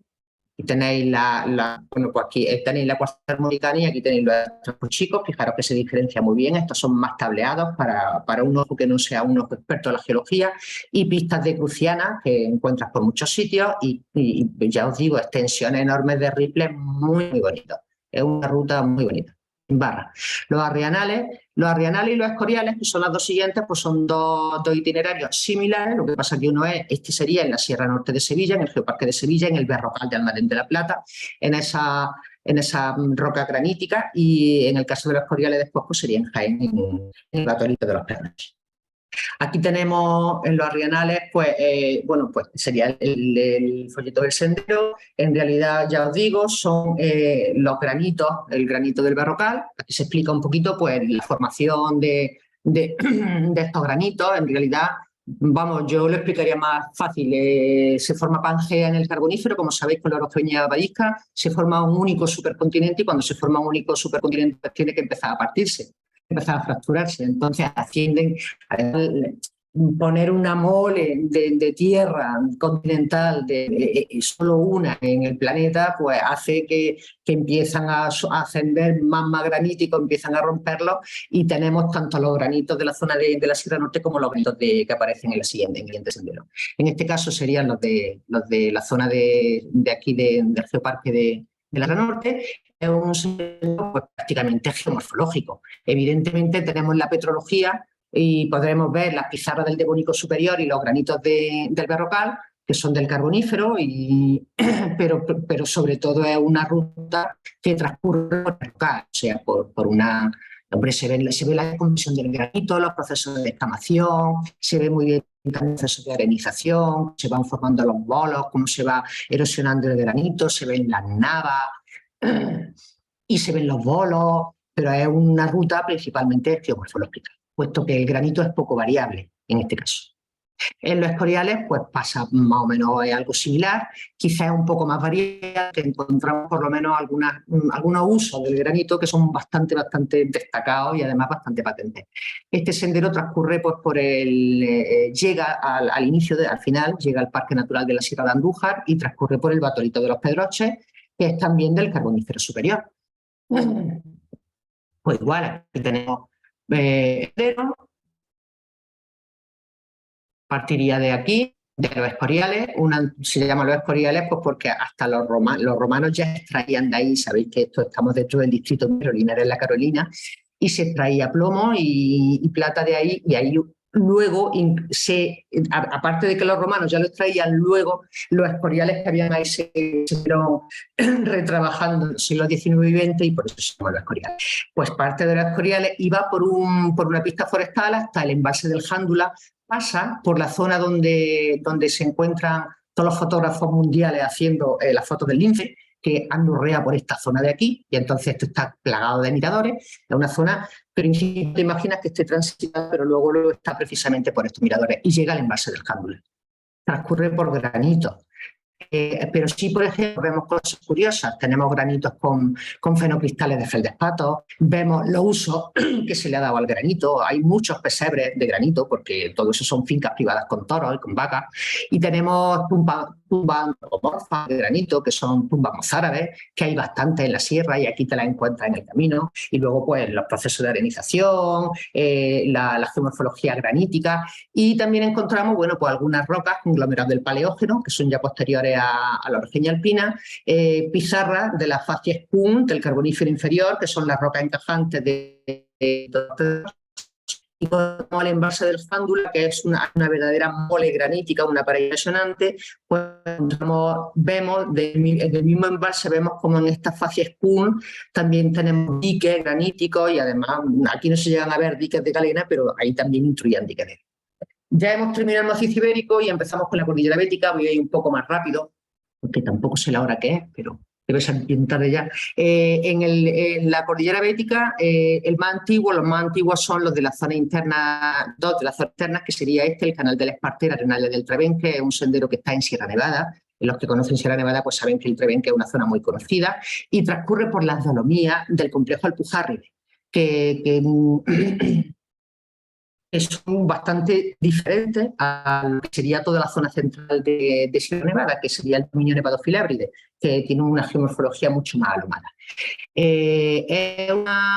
Y tenéis bueno, pues aquí tenéis la cuarcita armoricana y aquí tenéis los escarpos chicos. Fijaros que se diferencia muy bien. Estos son más tableados para un ojo que no sea un ojo experto en la geología, y pistas de cruciana que encuentras por muchos sitios y ya os digo, extensiones enormes de riples muy, muy bonitos. Es una ruta muy bonita. Barra. Los arrianales y los escoriales, que son las dos siguientes, pues son dos itinerarios similares. Lo que pasa que uno este sería en la Sierra Norte de Sevilla, en el Geoparque de Sevilla, en el Berrocal de Almadén de la Plata, en esa roca granítica, y en el caso de los escoriales después pues sería en Jaén, en el Atolito de los Pedroches. Aquí tenemos en los arrianales, pues, bueno, pues sería el folleto del sendero. En realidad, ya os digo, son los granitos, el granito del Berrocal. Aquí se explica un poquito, pues, la formación de estos granitos. En realidad, vamos, yo lo explicaría más fácil. Se forma Pangea en el Carbonífero, como sabéis, con la orogenia vallisca. Se forma un único supercontinente, y cuando se forma un único supercontinente, pues tiene que empezar a partirse, empezar a fracturarse. Entonces ascienden a poner una mole de tierra continental, solo una en el planeta, pues hace que empiezan a ascender magma granítico, empiezan a romperlo, y tenemos tanto los granitos de la zona de la Sierra Norte como los granitos que aparecen en el siguiente sendero. En este caso serían los de la zona de aquí del Geoparque de la Sierra Norte. Es un sendero pues, prácticamente geomorfológico. Evidentemente tenemos la petrología y podremos ver las pizarras del Devónico superior y los granitos del Berrocal, que son del Carbonífero, pero sobre todo es una ruta que transcurre por el Berrocal, o sea, por una... Hombre, se ve la decomposición del granito, los procesos de descamación, se ve muy bien el proceso de arenización, se van formando los bolos, cómo se va erosionando el granito, se ven las navas y se ven los bolos, pero es una ruta principalmente geomorfológica, puesto que el granito es poco variable en este caso. En los escoriales pues pasa más o menos algo similar, quizás un poco más variado, que encontramos por lo menos algunos usos del granito que son bastante destacados y además bastante patentes. Este sendero transcurre pues llega al inicio, al final, llega al Parque Natural de la Sierra de Andújar y transcurre por el Batolito de los Pedroches, que es también del Carbonífero superior. Pues igual, aquí tenemos partiría de aquí, de los escoriales. Se llama los escoriales pues porque hasta los romanos ya extraían de ahí. Sabéis que estamos dentro del distrito de Linares, la Carolina, y se extraía plomo y plata de ahí, y ahí luego, aparte de que los romanos ya lo extraían, luego los escoriales que habían ahí se fueron retrabajando en el siglo XIX y XX, y por eso se llama los escoriales. Pues parte de los escoriales iba por una pista forestal hasta el embalse del Jándula, pasa por la zona donde se encuentran todos los fotógrafos mundiales haciendo las fotos del lince, que andurrea por esta zona de aquí, y entonces esto está plagado de miradores. Es una zona, pero te imaginas que esté transitada, pero luego está precisamente por estos miradores y llega al embalse del Jándula. Transcurre por granitos. Pero sí, por ejemplo, vemos cosas curiosas. Tenemos granitos con fenocristales de feldespato, vemos los usos que se le ha dado al granito. Hay muchos pesebres de granito, porque todo eso son fincas privadas con toros y con vacas. Y tenemos tumbas antropomorfas de granito, que son tumbas mozárabes, que hay bastantes en la sierra y aquí te las encuentras en el camino. Y luego, pues, los procesos de arenización, la geomorfología granítica. Y también encontramos, bueno, pues algunas rocas conglomerados del Paleógeno, que son ya posteriores a la Orogenia alpina, pizarras de la facies Punt, del Carbonífero inferior, que son las rocas encajantes de y como el embalse del Fándula, que es una verdadera mole granítica, una pared impresionante, pues vemos en el mismo embalse, vemos como en estas facies Punt también tenemos diques graníticos y además aquí no se llegan a ver diques de galena, pero ahí también instruían diques de. Ya hemos terminado el macizo ibérico y empezamos con la cordillera bética. Voy a ir un poco más rápido, porque tampoco sé la hora que es, pero debe ser bien tarde ya. En la cordillera bética, los más antiguos son los de la zona interna, dos de las zonas internas, que sería el Canal del Espartero, Arenales del Trebenque, es un sendero que está en Sierra Nevada. Los que conocen Sierra Nevada pues saben que el Trebenque es una zona muy conocida y transcurre por las Dolomías del complejo Alpujarri, que son bastante diferentes a lo que sería toda la zona central de Sierra Nevada, que sería el dominio Nevado-Filébride, que tiene una geomorfología mucho más alomada. Es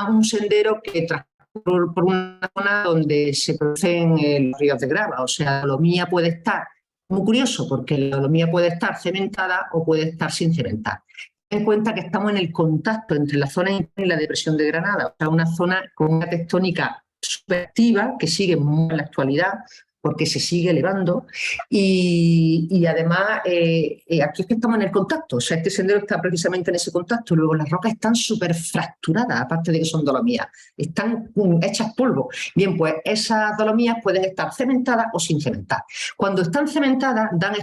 un sendero que transcurre por una zona donde se producen los ríos de grava, o sea, la dolomía puede estar, muy curioso, porque la dolomía puede estar cementada o puede estar sin cementar. Ten en cuenta que estamos en el contacto entre la zona interna y la depresión de Granada, o sea, una zona con una tectónica súper activa que sigue muy en la actualidad porque se sigue elevando y además aquí es que estamos en el contacto, o sea, este sendero está precisamente en ese contacto. Luego las rocas están súper fracturadas, aparte de que son dolomías, están hechas polvo. Bien, pues esas dolomías pueden estar cementadas o sin cementar. Cuando están cementadas dan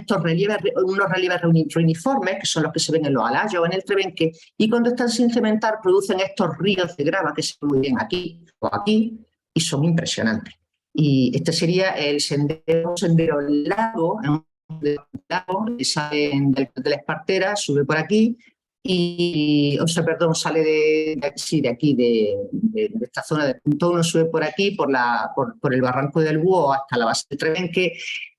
unos relieves reuniformes, que son los que se ven en los alayos o en el Trebenque, y cuando están sin cementar producen estos ríos de grava que se ven muy bien aquí o aquí, y son impresionantes. Y este sería el sendero, un sendero largo, que sale de la Espartera, sube por aquí, sale de aquí, de esta zona de Punto 1, sube por aquí, por el barranco del Búho hasta la base del Trebenque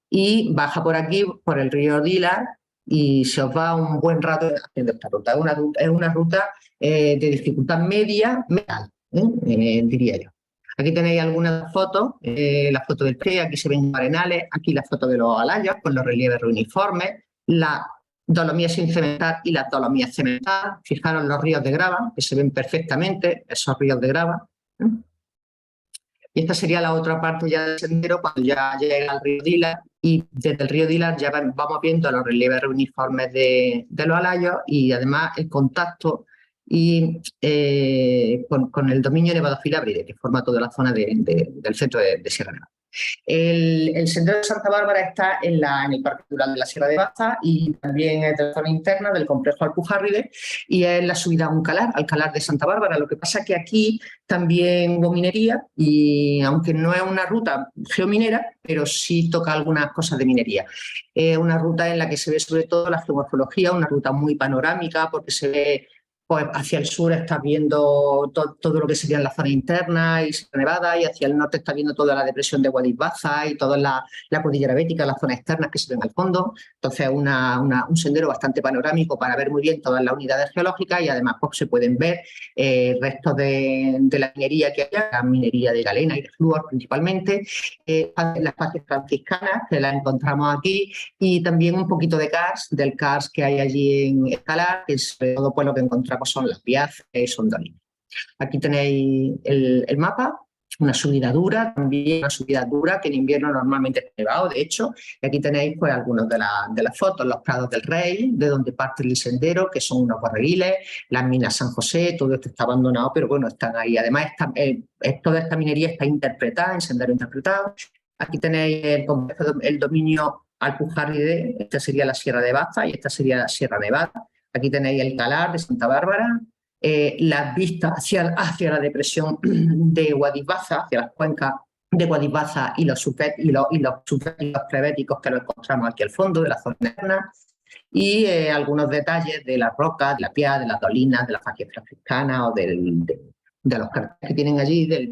y baja por aquí, por el río Dilar, y se os va un buen rato haciendo esta ruta. Es una ruta de dificultad media, diría yo. Aquí tenéis algunas fotos, la foto del tren, aquí se ven arenales, aquí la foto de los alayos con los relieves reuniformes, la dolomía sin cementar y las dolomías cementadas. Fijaros los ríos de grava, que se ven perfectamente, esos ríos de grava. Y esta sería la otra parte ya del sendero, cuando ya llega al río Dilar, y desde el río Dilar ya vamos viendo los relieves reuniformes de los alayos y además el contacto y con el dominio Nevado-Filébride, que forma toda la zona del centro de Sierra Nevada. El sendero de Santa Bárbara está en el Parque Natural de la Sierra de Baza y también es de la zona interna del complejo Alpujarride y es la subida a un calar, al calar de Santa Bárbara. Lo que pasa es que aquí también hubo minería y aunque no es una ruta geominera, pero sí toca algunas cosas de minería. Es una ruta en la que se ve sobre todo la geomorfología, una ruta muy panorámica porque se ve pues hacia el sur estás viendo todo lo que sería la zona interna y Sierra Nevada, y hacia el norte estás viendo toda la depresión de Guadix-Baza y toda la cordillera bética, las zonas externas que se ven al fondo. Entonces, un sendero bastante panorámico para ver muy bien todas las unidades geológicas y además pues, se pueden ver restos de la minería que hay, la minería de galena y de flúor principalmente, las facies franciscanas que las encontramos aquí y también un poquito de del karst que hay allí en Escalar, que sobre todo pues, lo que encontramos son las piazas y son dolinas. Aquí tenéis el mapa, una subida dura, también una subida dura que en invierno normalmente es nevado, de hecho, y aquí tenéis pues algunas de las fotos, los prados del Rey, de donde parte el sendero, que son unos barreguiles, las minas San José, todo esto está abandonado, pero bueno, están ahí. Además, toda esta minería está interpretada, en sendero interpretado. Aquí tenéis el dominio Alpujarride, esta sería la Sierra de Baza y esta sería la Sierra Nevada. Aquí tenéis el Calar de Santa Bárbara, las vistas hacia la depresión de Guadix-Baza, hacia las cuencas de Guadix-Baza y los prebéticos que lo encontramos aquí al fondo de la zona interna, y algunos detalles de las rocas, de la piedra, de las dolinas, de las facies franciscanas o de los carteles que tienen allí, del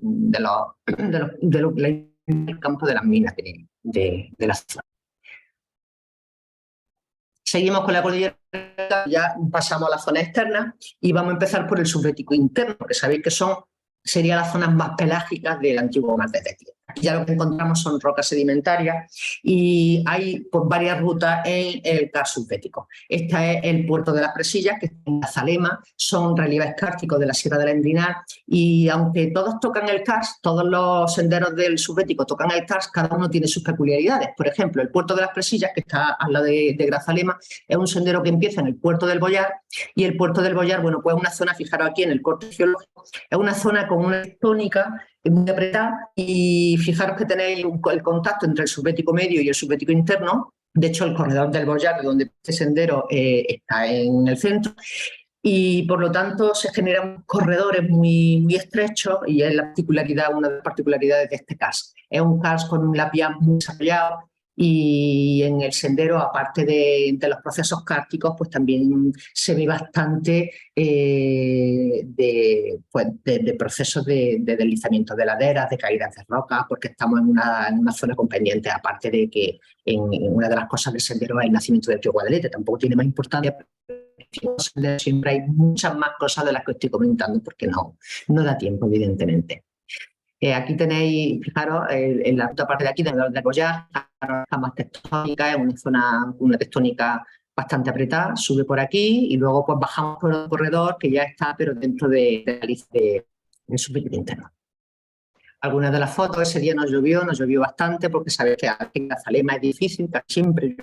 campo de las minas de la zona. Seguimos con la cordillera, ya pasamos a la zona externa y vamos a empezar por el subbético interno, que sabéis que serían las zonas más pelágicas del antiguo mar de Tierra. Aquí ya lo que encontramos son rocas sedimentarias y hay pues, varias rutas en el karst subbético. Este es el puerto de las Presillas, que está en Grazalema, son relieves kársticos de la Sierra del Endrinal y aunque todos tocan el karst, todos los senderos del subbético tocan el karst, cada uno tiene sus peculiaridades. Por ejemplo, el puerto de las Presillas, que está al lado de Grazalema, es un sendero que empieza en el puerto del Boyar y el puerto del Boyar, bueno, pues es una zona, fijaros aquí en el corte geológico, es una zona con una tectónica muy apretada y fijaros que tenéis el contacto entre el subbético medio y el subbético interno. De hecho, el corredor del Boyar, donde este sendero está en el centro, y por lo tanto se generan corredores muy, muy estrechos y es una de las particularidades de este karst. Es un karst con un lapiaz muy desarrollado y en el sendero, aparte de los procesos kársticos, pues también se ve bastante de procesos de deslizamiento de laderas, de caídas de rocas, porque estamos en una zona con pendientes, aparte de que en una de las cosas del sendero es el nacimiento del río Guadalete, tampoco tiene más importancia. Siempre hay muchas más cosas de las que estoy comentando porque no da tiempo, evidentemente. Aquí tenéis, fijaros, en la otra parte de aquí, de Boyar, la más tectónica, es una tectónica bastante apretada, sube por aquí y luego pues bajamos por el corredor que ya está, pero dentro de la lista del subbético interno. Algunas de las fotos, ese día nos llovió bastante porque sabéis que aquí en Grazalema es difícil, siempre,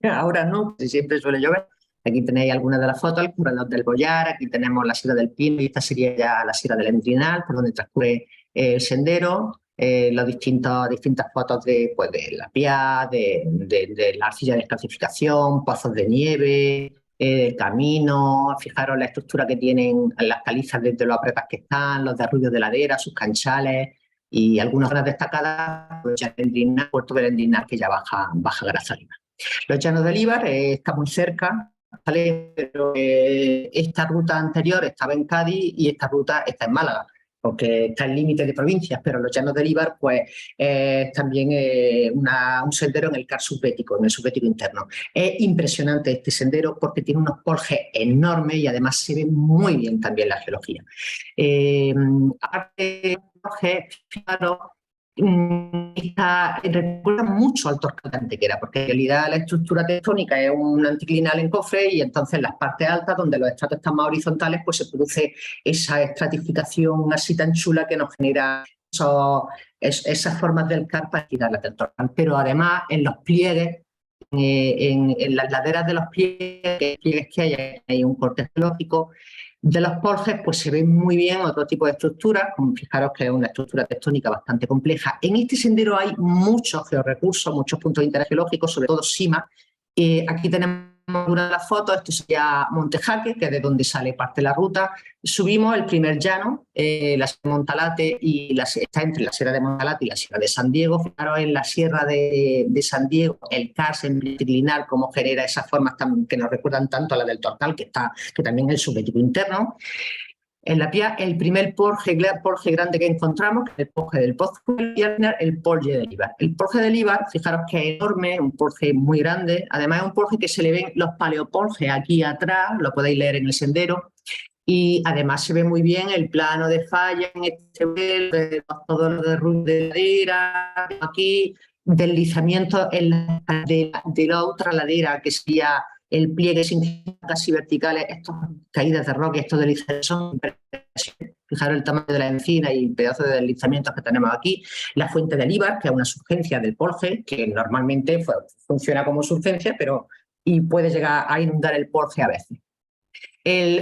ahora no, siempre suele llover. Aquí tenéis algunas de las fotos, el corredor del Boyar, aquí tenemos la Sierra del Pino y esta sería ya la Sierra del Endrinal, por donde transcurre el sendero, las distintas fotos de la pía, de la arcilla de escalcificación, pozos de nieve, el camino, fijaros la estructura que tienen las calizas desde lo apretadas que están, los derrubos de ladera, sus canchales y algunas zonas destacadas, pues ya el Endrinal, Puerto del Endrinal, que ya baja Grazalema. Los Llanos del Íbar está muy cerca, pero esta ruta anterior estaba en Cádiz y esta ruta está en Málaga, porque está en límite de provincias, pero los Llanos del Íbar pues también un sendero en el karst subbético, en el subbético interno. Es impresionante este sendero porque tiene unos porjes enormes y además se ve muy bien también la geología. Aparte de los porjes, claro, recuerda mucho al Torcal de Antequera, porque en realidad la estructura tectónica es un anticlinal en cofre y entonces en las partes altas, donde los estratos están más horizontales, pues se produce esa estratificación así tan chula que nos genera esas formas del karst parecidas a las del Torcal. Pero además en los pliegues, en las laderas de los pliegues que hay un corte geológico de los porjes, pues se ven muy bien otro tipo de estructuras, como fijaros que es una estructura tectónica bastante compleja. En este sendero hay muchos georrecursos, muchos puntos de interés geológico, sobre todo simas. Aquí tenemos una de las fotos, esto sería Monte Jaque, que es de donde sale parte de la ruta. Subimos el primer llano, la Sierra de Montalate, y está entre la Sierra de Montalate y la Sierra de San Diego. Fijaros en la Sierra de San Diego, el karst en triclinar, cómo genera esas formas que nos recuerdan tanto a la del Torcal, que también es el subbético interno. En la pía, el primer porje grande que encontramos, que es el porje del Pozo y el porje del Íbar. El porje del Íbar, fijaros que es enorme, un porje muy grande. Además es un porje que se le ven los paleoporjes aquí atrás, lo podéis leer en el sendero. Y además se ve muy bien el plano de falla en este de todo lo de ruido de ladera, aquí deslizamiento de la otra ladera, que sería el pliegue sin casi verticales, estas caídas de roca, estos deslizamientos son impresionantes. Fijaros el tamaño de la encina y el pedazo de deslizamientos que tenemos aquí. La fuente del Íbar, que es una surgencia del porje, que normalmente funciona como surgencia, y puede llegar a inundar el porje a veces.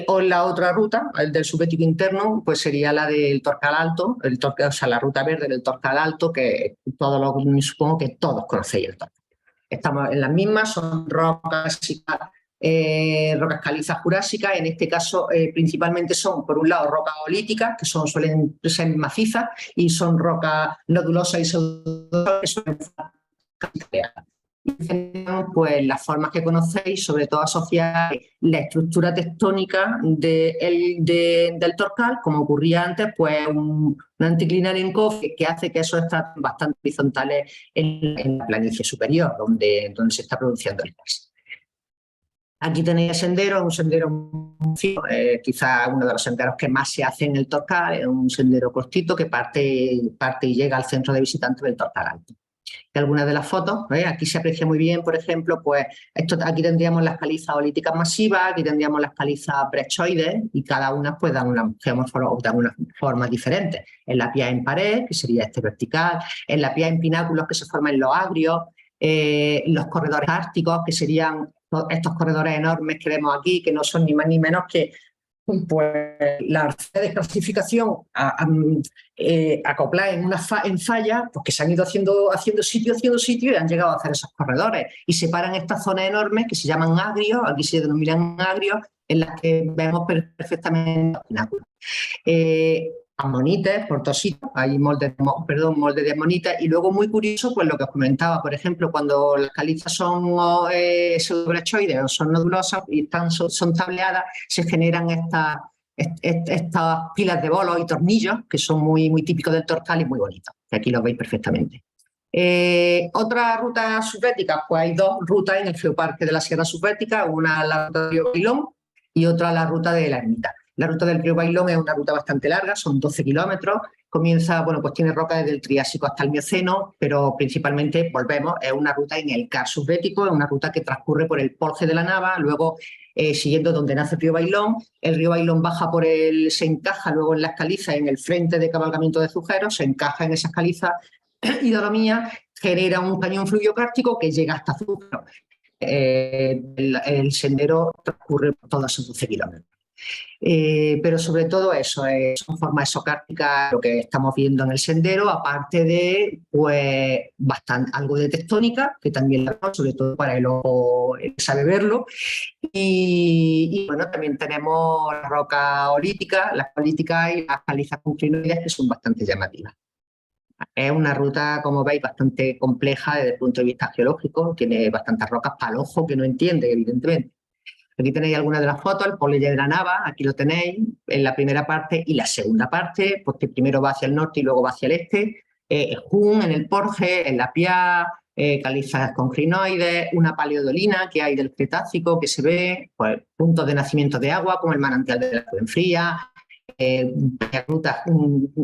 O la otra ruta, el del subbético interno, pues sería la del Torcal Alto, o sea, la ruta verde del Torcal Alto, que supongo que todos conocéis el Torcal. Estamos en las mismas, son rocas calizas jurásicas, en este caso principalmente son, por un lado, rocas olíticas, que suelen ser macizas, y son rocas nodulosas y pseudodulosas, que suelen ser pues las formas que conocéis, sobre todo asociadas a la estructura tectónica del Torcal, como ocurría antes, pues un anticlinal en cofre que hace que esos estratos bastante horizontales en la planicie superior, donde se está produciendo el karst. Aquí tenéis el sendero, un sendero muy fino, quizás uno de los senderos que más se hace en el Torcal, es un sendero cortito que parte y llega al centro de visitantes del Torcal Alto. Y algunas de las fotos, aquí se aprecia muy bien, por ejemplo, pues aquí tendríamos las calizas olíticas masivas, aquí tendríamos las calizas brechoides y cada una pues dan una forma diferente. En la pía en pared, que sería este vertical, en la pía en pináculos que se forman en los agrios, los corredores árticos, que serían estos corredores enormes que vemos aquí, que no son ni más ni menos que pues la de clasificación acoplada en fallas, pues que se han ido haciendo sitio y han llegado a hacer esos corredores y separan estas zonas enormes que se llaman agrios, aquí se denominan agrios, en las que vemos perfectamente los pináculos. Ammonites por todos sitios, hay moldes de ammonites, y luego muy curioso pues lo que os comentaba, por ejemplo, cuando las calizas son pseudobrechoides o son nodulosas y son tableadas, se generan estas pilas de bolos y tornillos que son muy, muy típicos del Torcal y muy bonitos, que aquí los veis perfectamente. Otra ruta subbética, pues hay dos rutas en el Geoparque de la Sierra Subbética, una la ruta del río Bailón y otra la ruta de la Ermita. La ruta del río Bailón es una ruta bastante larga, son 12 kilómetros, comienza, bueno, pues tiene roca desde el Triásico hasta el Mioceno, pero principalmente, volvemos, es una ruta en el Car Subbético, es una ruta que transcurre por el Porce de la Nava, luego siguiendo donde nace el río Bailón baja se encaja luego en las calizas, en el frente de cabalgamiento de Zujeros, se encaja en esas calizas y Dolomía, genera un cañón fluviocárstico que llega hasta Zujeros. El sendero transcurre por todos esos 12 kilómetros. Pero sobre todo eso, son formas esocárticas lo que estamos viendo en el sendero, aparte de pues algo de tectónica, que también la vemos, sobre todo para el ojo que sabe verlo, y bueno, también tenemos la roca olítica, las olíticas y las calizas conclinoides que son bastante llamativas. Es una ruta, como veis, bastante compleja desde el punto de vista geológico, tiene bastantes rocas para el ojo que no entiende, evidentemente. Aquí tenéis algunas de las fotos, el Polelle de la Nava, aquí lo tenéis, en la primera parte y la segunda parte, porque primero va hacia el norte y luego va hacia el este. Jun, en el Porge, en la Pià, calizas conclinoides, una paleodolina que hay del Cretácico que se ve, pues, puntos de nacimiento de agua, como el manantial de la Fuenfría, rutas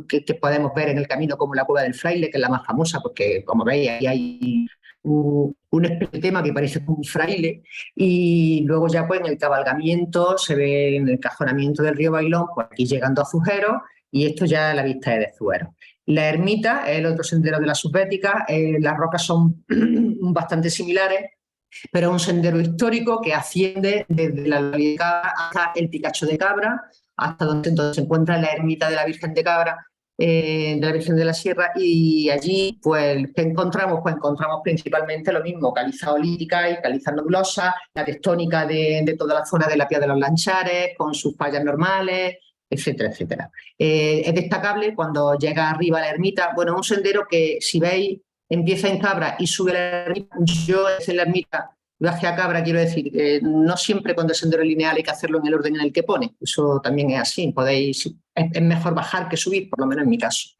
que podemos ver en el camino como la Cueva del Fraile, que es la más famosa, porque como veis ahí hay un espeltema que parece un fraile, y luego ya pues en el cabalgamiento se ve en el cajonamiento del río Bailón, pues aquí llegando a Zujeros, y esto ya la vista es de Zuero. La ermita es el otro sendero de la subbética, las rocas son bastante similares, pero es un sendero histórico que asciende desde la localidad hasta el Picacho de Cabra, hasta donde se encuentra la ermita de la Virgen de Cabra, de la Virgen de la Sierra, y allí pues ¿qué encontramos? Pues encontramos principalmente lo mismo, caliza olítica y caliza nodulosa, la tectónica de toda la zona de la Pía de los Lanchares, con sus fallas normales, etcétera, etcétera. Es destacable cuando llega arriba a la ermita, bueno, un sendero que si veis empieza en Cabra y sube a la ermita, yo en la ermita viaje a Cabra, quiero decir, no siempre cuando el sendero es lineal hay que hacerlo en el orden en el que pone. Eso también es así. Es mejor bajar que subir, por lo menos en mi caso.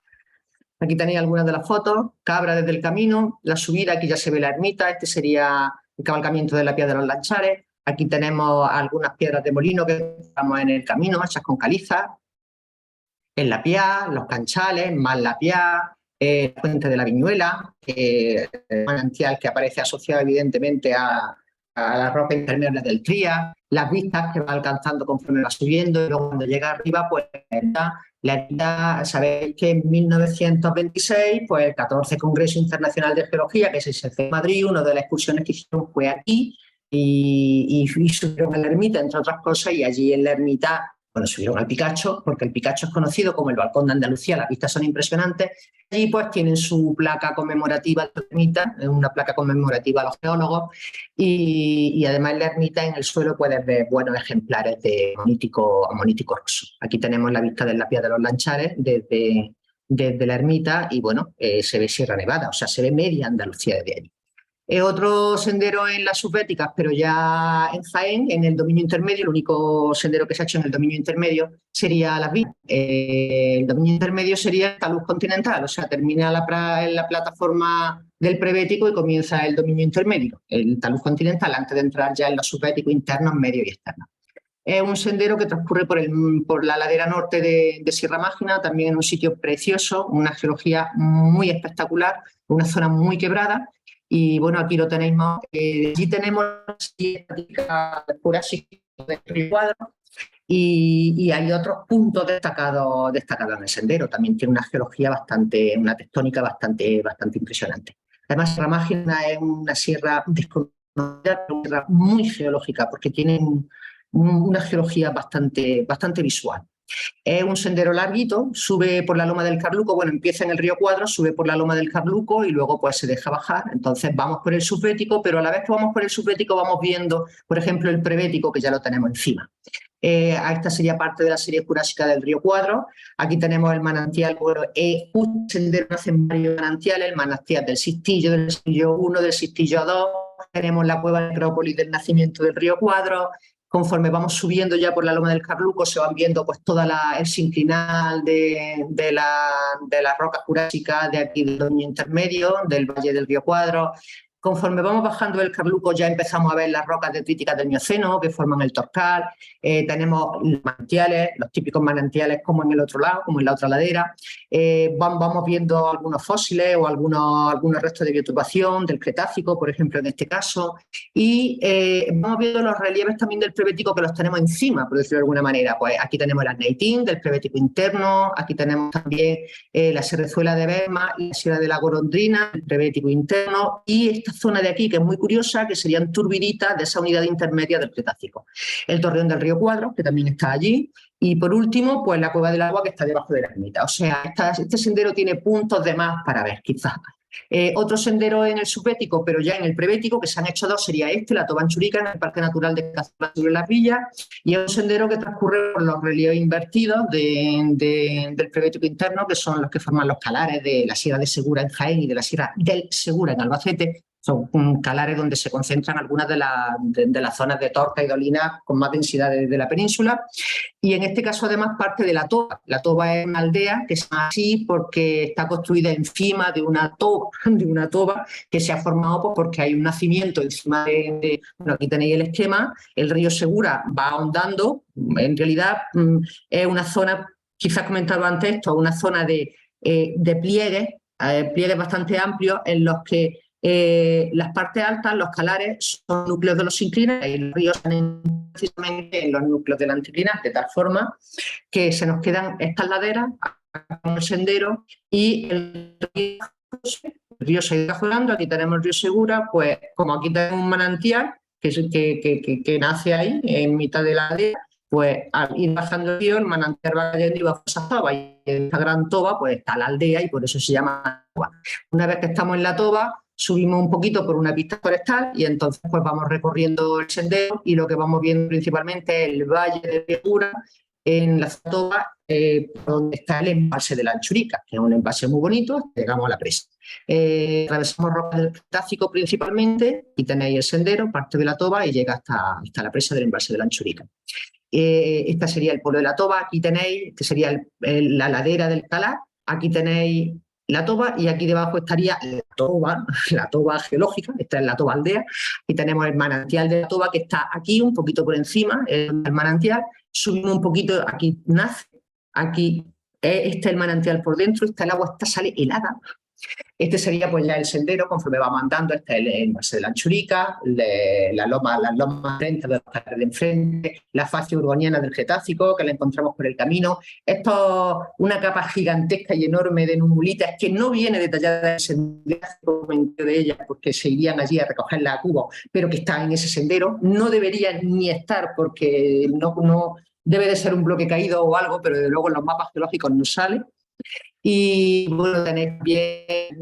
Aquí tenéis algunas de las fotos. Cabra desde el camino, la subida, aquí ya se ve la ermita. Este sería el cabalgamiento de la Piedra de los Lanchares. Aquí tenemos algunas piedras de molino que estamos en el camino, hechas con caliza. En la Pià, los canchales, más la Pià, la fuente de la Viñuela, manantial que aparece asociado evidentemente a la roca impermeable del Tría, las vistas que va alcanzando conforme va subiendo, y luego cuando llega arriba, pues la herida, sabéis que en 1926, pues el 14 Congreso Internacional de Geología, que se hizo en Madrid, una de las excursiones que hicieron fue aquí, y subieron a la ermita, entre otras cosas, y allí en la ermita, bueno, subieron al Picacho, porque el Picacho es conocido como el balcón de Andalucía, las vistas son impresionantes. Allí pues tienen su placa conmemorativa de la ermita, una placa conmemorativa a los geólogos, y además en la ermita en el suelo puedes ver buenos ejemplares de amonítico roso. Aquí tenemos la vista de la Pía de los Lanchares desde la ermita, y bueno, se ve Sierra Nevada, o sea, se ve media Andalucía desde allí. Otro sendero en las subbéticas, pero ya en Jaén, en el dominio intermedio, el único sendero que se ha hecho en el dominio intermedio sería Las Viñas. El dominio intermedio sería el talud continental, o sea, termina en la plataforma del prebético y comienza el dominio intermedio, el talud continental, antes de entrar ya en los subbéticos internos, medio y externos. Es un sendero que transcurre por la ladera norte de Sierra Mágina, también en un sitio precioso, una geología muy espectacular, una zona muy quebrada. Y bueno, aquí lo tenéis más. Allí tenemos la Jurásica del Río Cuadro y hay otros puntos destacados en el sendero. También tiene una geología una tectónica bastante impresionante. Además, Sierra Mágina es una sierra desconocida, una sierra muy geológica porque tiene una geología bastante visual. Es un sendero larguito, sube por la loma del Carluco, bueno, empieza en el río Cuadro, sube por la loma del Carluco y luego pues se deja bajar. Entonces vamos por el subbético, pero a la vez que vamos por el subbético vamos viendo, por ejemplo, el prebético, que ya lo tenemos encima. Esta sería parte de la serie jurásica del río Cuadro. Aquí tenemos el manantial, bueno, un sendero nacen varios manantiales, el manantial del Sistillo 1, del Sistillo 2, tenemos la cueva necrópolis del nacimiento del río Cuadro. Conforme vamos subiendo ya por la loma del Carluco se van viendo pues toda el sinclinal de la roca jurásica de aquí del dominio intermedio, del Valle del Río Cuadro. Conforme vamos bajando el Carluco ya empezamos a ver las rocas detríticas del Mioceno que forman el Torcal. Tenemos manantiales, los típicos manantiales como en el otro lado, como en la otra ladera. Vamos viendo algunos fósiles o algunos restos de bioturbación del Cretácico, por ejemplo, en este caso. Y vamos viendo los relieves también del prebético que los tenemos encima, por decirlo de alguna manera. Pues aquí tenemos el Arneitín del prebético interno, aquí tenemos también la Serrezuela de Berma, la Sierra de la Golondrina, el prebético interno, y esta zona de aquí, que es muy curiosa, que serían turbiditas de esa unidad intermedia del Cretácico. El Torreón del Río Cuadro, que también está allí, y por último, pues la Cueva del Agua, que está debajo de la ermita. O sea, este sendero tiene puntos de más para ver, quizás. Otro sendero en el subbético, pero ya en el prebético, que se han hecho dos, sería la Toba Anchurica, en el Parque Natural de Cazorla sobre las Villas, y es un sendero que transcurre por los relieves invertidos del prebético interno, que son los que forman los calares de la Sierra de Segura en Jaén y de la Sierra del Segura en Albacete. Son calares donde se concentran algunas de las zonas de Torca y Dolina con más densidad de la península. Y en este caso, además, parte de la Toba. La Toba es una aldea que se llama así porque está construida encima de una toba que se ha formado porque hay un nacimiento encima bueno, aquí tenéis el esquema, el río Segura va ahondando. En realidad es una zona, quizás comentaba antes esto, una zona de pliegues bastante amplios en los que las partes altas, los calares, son núcleos de los sinclinales y los ríos están precisamente en los núcleos del anticlinal, de tal forma que se nos quedan estas laderas con el sendero y el río se irá jugando. Aquí tenemos el río Segura, pues como aquí tenemos un manantial que nace ahí en mitad de la ladera, pues al ir bajando el río, el manantial va cayendo y va a esa toba, y en esta gran toba pues está la aldea y por eso se llama toba. Una vez que estamos en la toba, subimos un poquito por una pista forestal y entonces pues vamos recorriendo el sendero y lo que vamos viendo principalmente es el Valle de Segura en la toba, donde está el embalse de la Anchurica, que es un embalse muy bonito, llegamos a la presa. Atravesamos rocas del Cretácico principalmente y tenéis el sendero, parte de la toba y llega hasta la presa del embalse de la Anchurica. Esta sería el pueblo de la Toba. Aquí tenéis, que sería la ladera del Calar. Aquí tenéis la toba y aquí debajo estaría la toba geológica. Esta es la toba aldea. Y tenemos el manantial de la toba que está aquí, un poquito por encima, el manantial. Subimos un poquito, aquí nace, aquí está el manantial por dentro, el agua sale helada. Este sería pues ya el sendero, conforme vamos andando, este es el embalse de la Anchurica, las lomas frente de los de enfrente, la fascia urbaniana del Cretácico, que la encontramos por el camino. Esto, una capa gigantesca y enorme de numulitas que no viene detallada en el sendero de ellas, porque se irían allí a recogerla a cubo, pero que está en ese sendero. No deberían ni estar porque no debe de ser un bloque caído o algo, pero desde luego en los mapas geológicos no sale. Y bueno, tenéis bien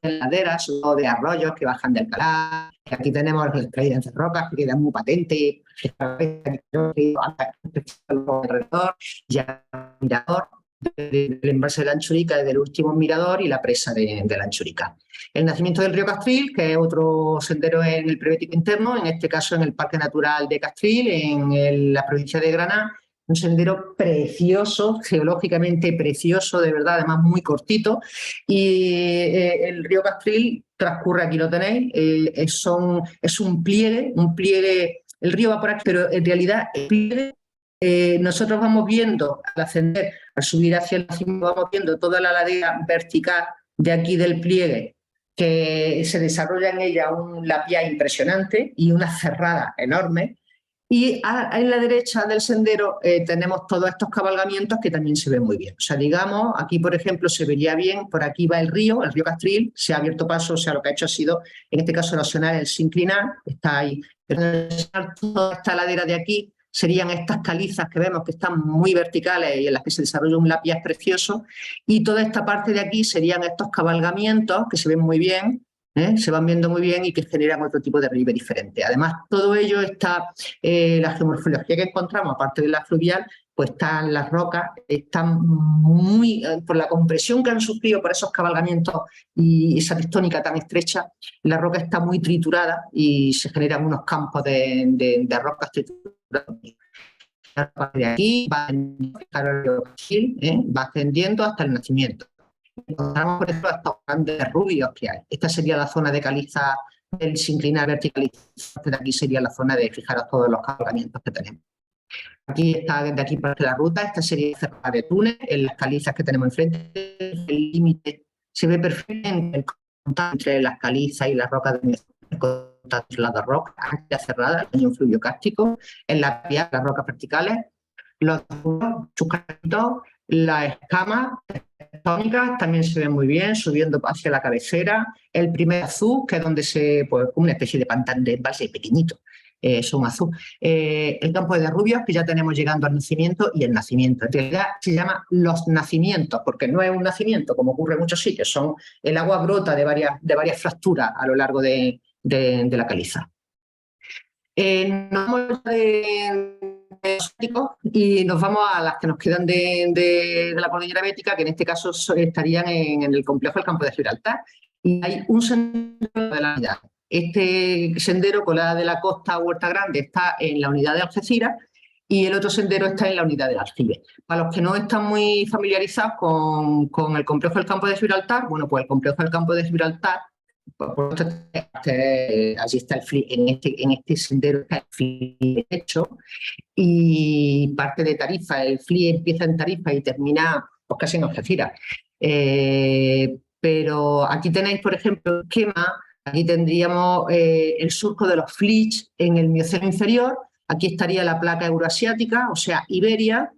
laderas o de arroyos que bajan de Alcalá. Aquí tenemos las caídas de rocas que quedan muy patentes. Alrededor, ya mirador del embalse de la Anchurica, desde el último mirador y la presa de la Anchurica. El nacimiento del río Castril, que es otro sendero en el Prevético interno, en este caso en el Parque Natural de Castril, en la provincia de Granada. Un sendero precioso, geológicamente precioso, de verdad, además muy cortito. Y el río Castril transcurre, aquí lo tenéis, es un pliegue, el río va por aquí, pero en realidad el pliegue, nosotros vamos viendo, al ascender, al subir hacia el cima, vamos viendo toda la ladera vertical de aquí del pliegue, que se desarrolla en ella un lapiaz impresionante y una cerrada enorme. Y en la derecha del sendero tenemos todos estos cabalgamientos que también se ven muy bien. O sea, digamos, aquí, por ejemplo, se vería bien, por aquí va el río Castril, se ha abierto paso, o sea, lo que ha hecho ha sido, en este caso, erosionar el sinclinar, está ahí. Toda esta ladera de aquí serían estas calizas que vemos que están muy verticales y en las que se desarrolla un lapiaz precioso, y toda esta parte de aquí serían estos cabalgamientos que se ven muy bien, se van viendo muy bien y que generan otro tipo de relieve diferente. Además, todo ello está, la geomorfología que encontramos, aparte de la fluvial, pues están las rocas, están muy, por la compresión que han sufrido por esos cabalgamientos y esa tectónica tan estrecha, la roca está muy triturada y se generan unos campos de rocas trituradas. De aquí va ascendiendo hasta el nacimiento. Encontramos, por ejemplo, estos grandes rubios que hay. Esta sería la zona de caliza del sinclinar verticalizado. De aquí sería la zona de, fijaros, todos los cabalgamientos que tenemos. Aquí está, de aquí parte la ruta, esta sería la cerrada de túnel, en las calizas que tenemos enfrente, el límite se ve perfectamente el contacto entre las calizas y las rocas de las dos rocas, ancha cerrada, el cañón fluviocárstico, en las rocas verticales, los chuscaritos, las escamas tectónicas también se ven muy bien, subiendo hacia la cabecera. El primer azul, que es donde pues, una especie de pantano de embalse pequeñito, son azul. El campo de Rubios, que ya tenemos llegando al nacimiento, y el nacimiento. En realidad se llama los nacimientos, porque no es un nacimiento, como ocurre en muchos sitios, el agua brota de varias fracturas a lo largo de la caliza. Nos vamos y nos vamos a las que nos quedan de la cordillera bética, que en este caso estarían en el complejo del campo de Gibraltar. Y hay un sendero de la unidad. Este sendero, Colada de la Costa, Huerta Grande, está en la unidad de Algeciras y el otro sendero está en la unidad de Alcibe. Para los que no están muy familiarizados con el complejo del campo de Gibraltar, bueno, pues el complejo del campo de Gibraltar, allí está el FLI, en este sendero está el FLI hecho, y parte de Tarifa, el FLI empieza en Tarifa y termina pues, casi en Algeciras. Pero aquí tenéis, por ejemplo, el esquema, aquí tendríamos el surco de los FLIs en el Mioceno inferior, aquí estaría la placa euroasiática, o sea, Iberia,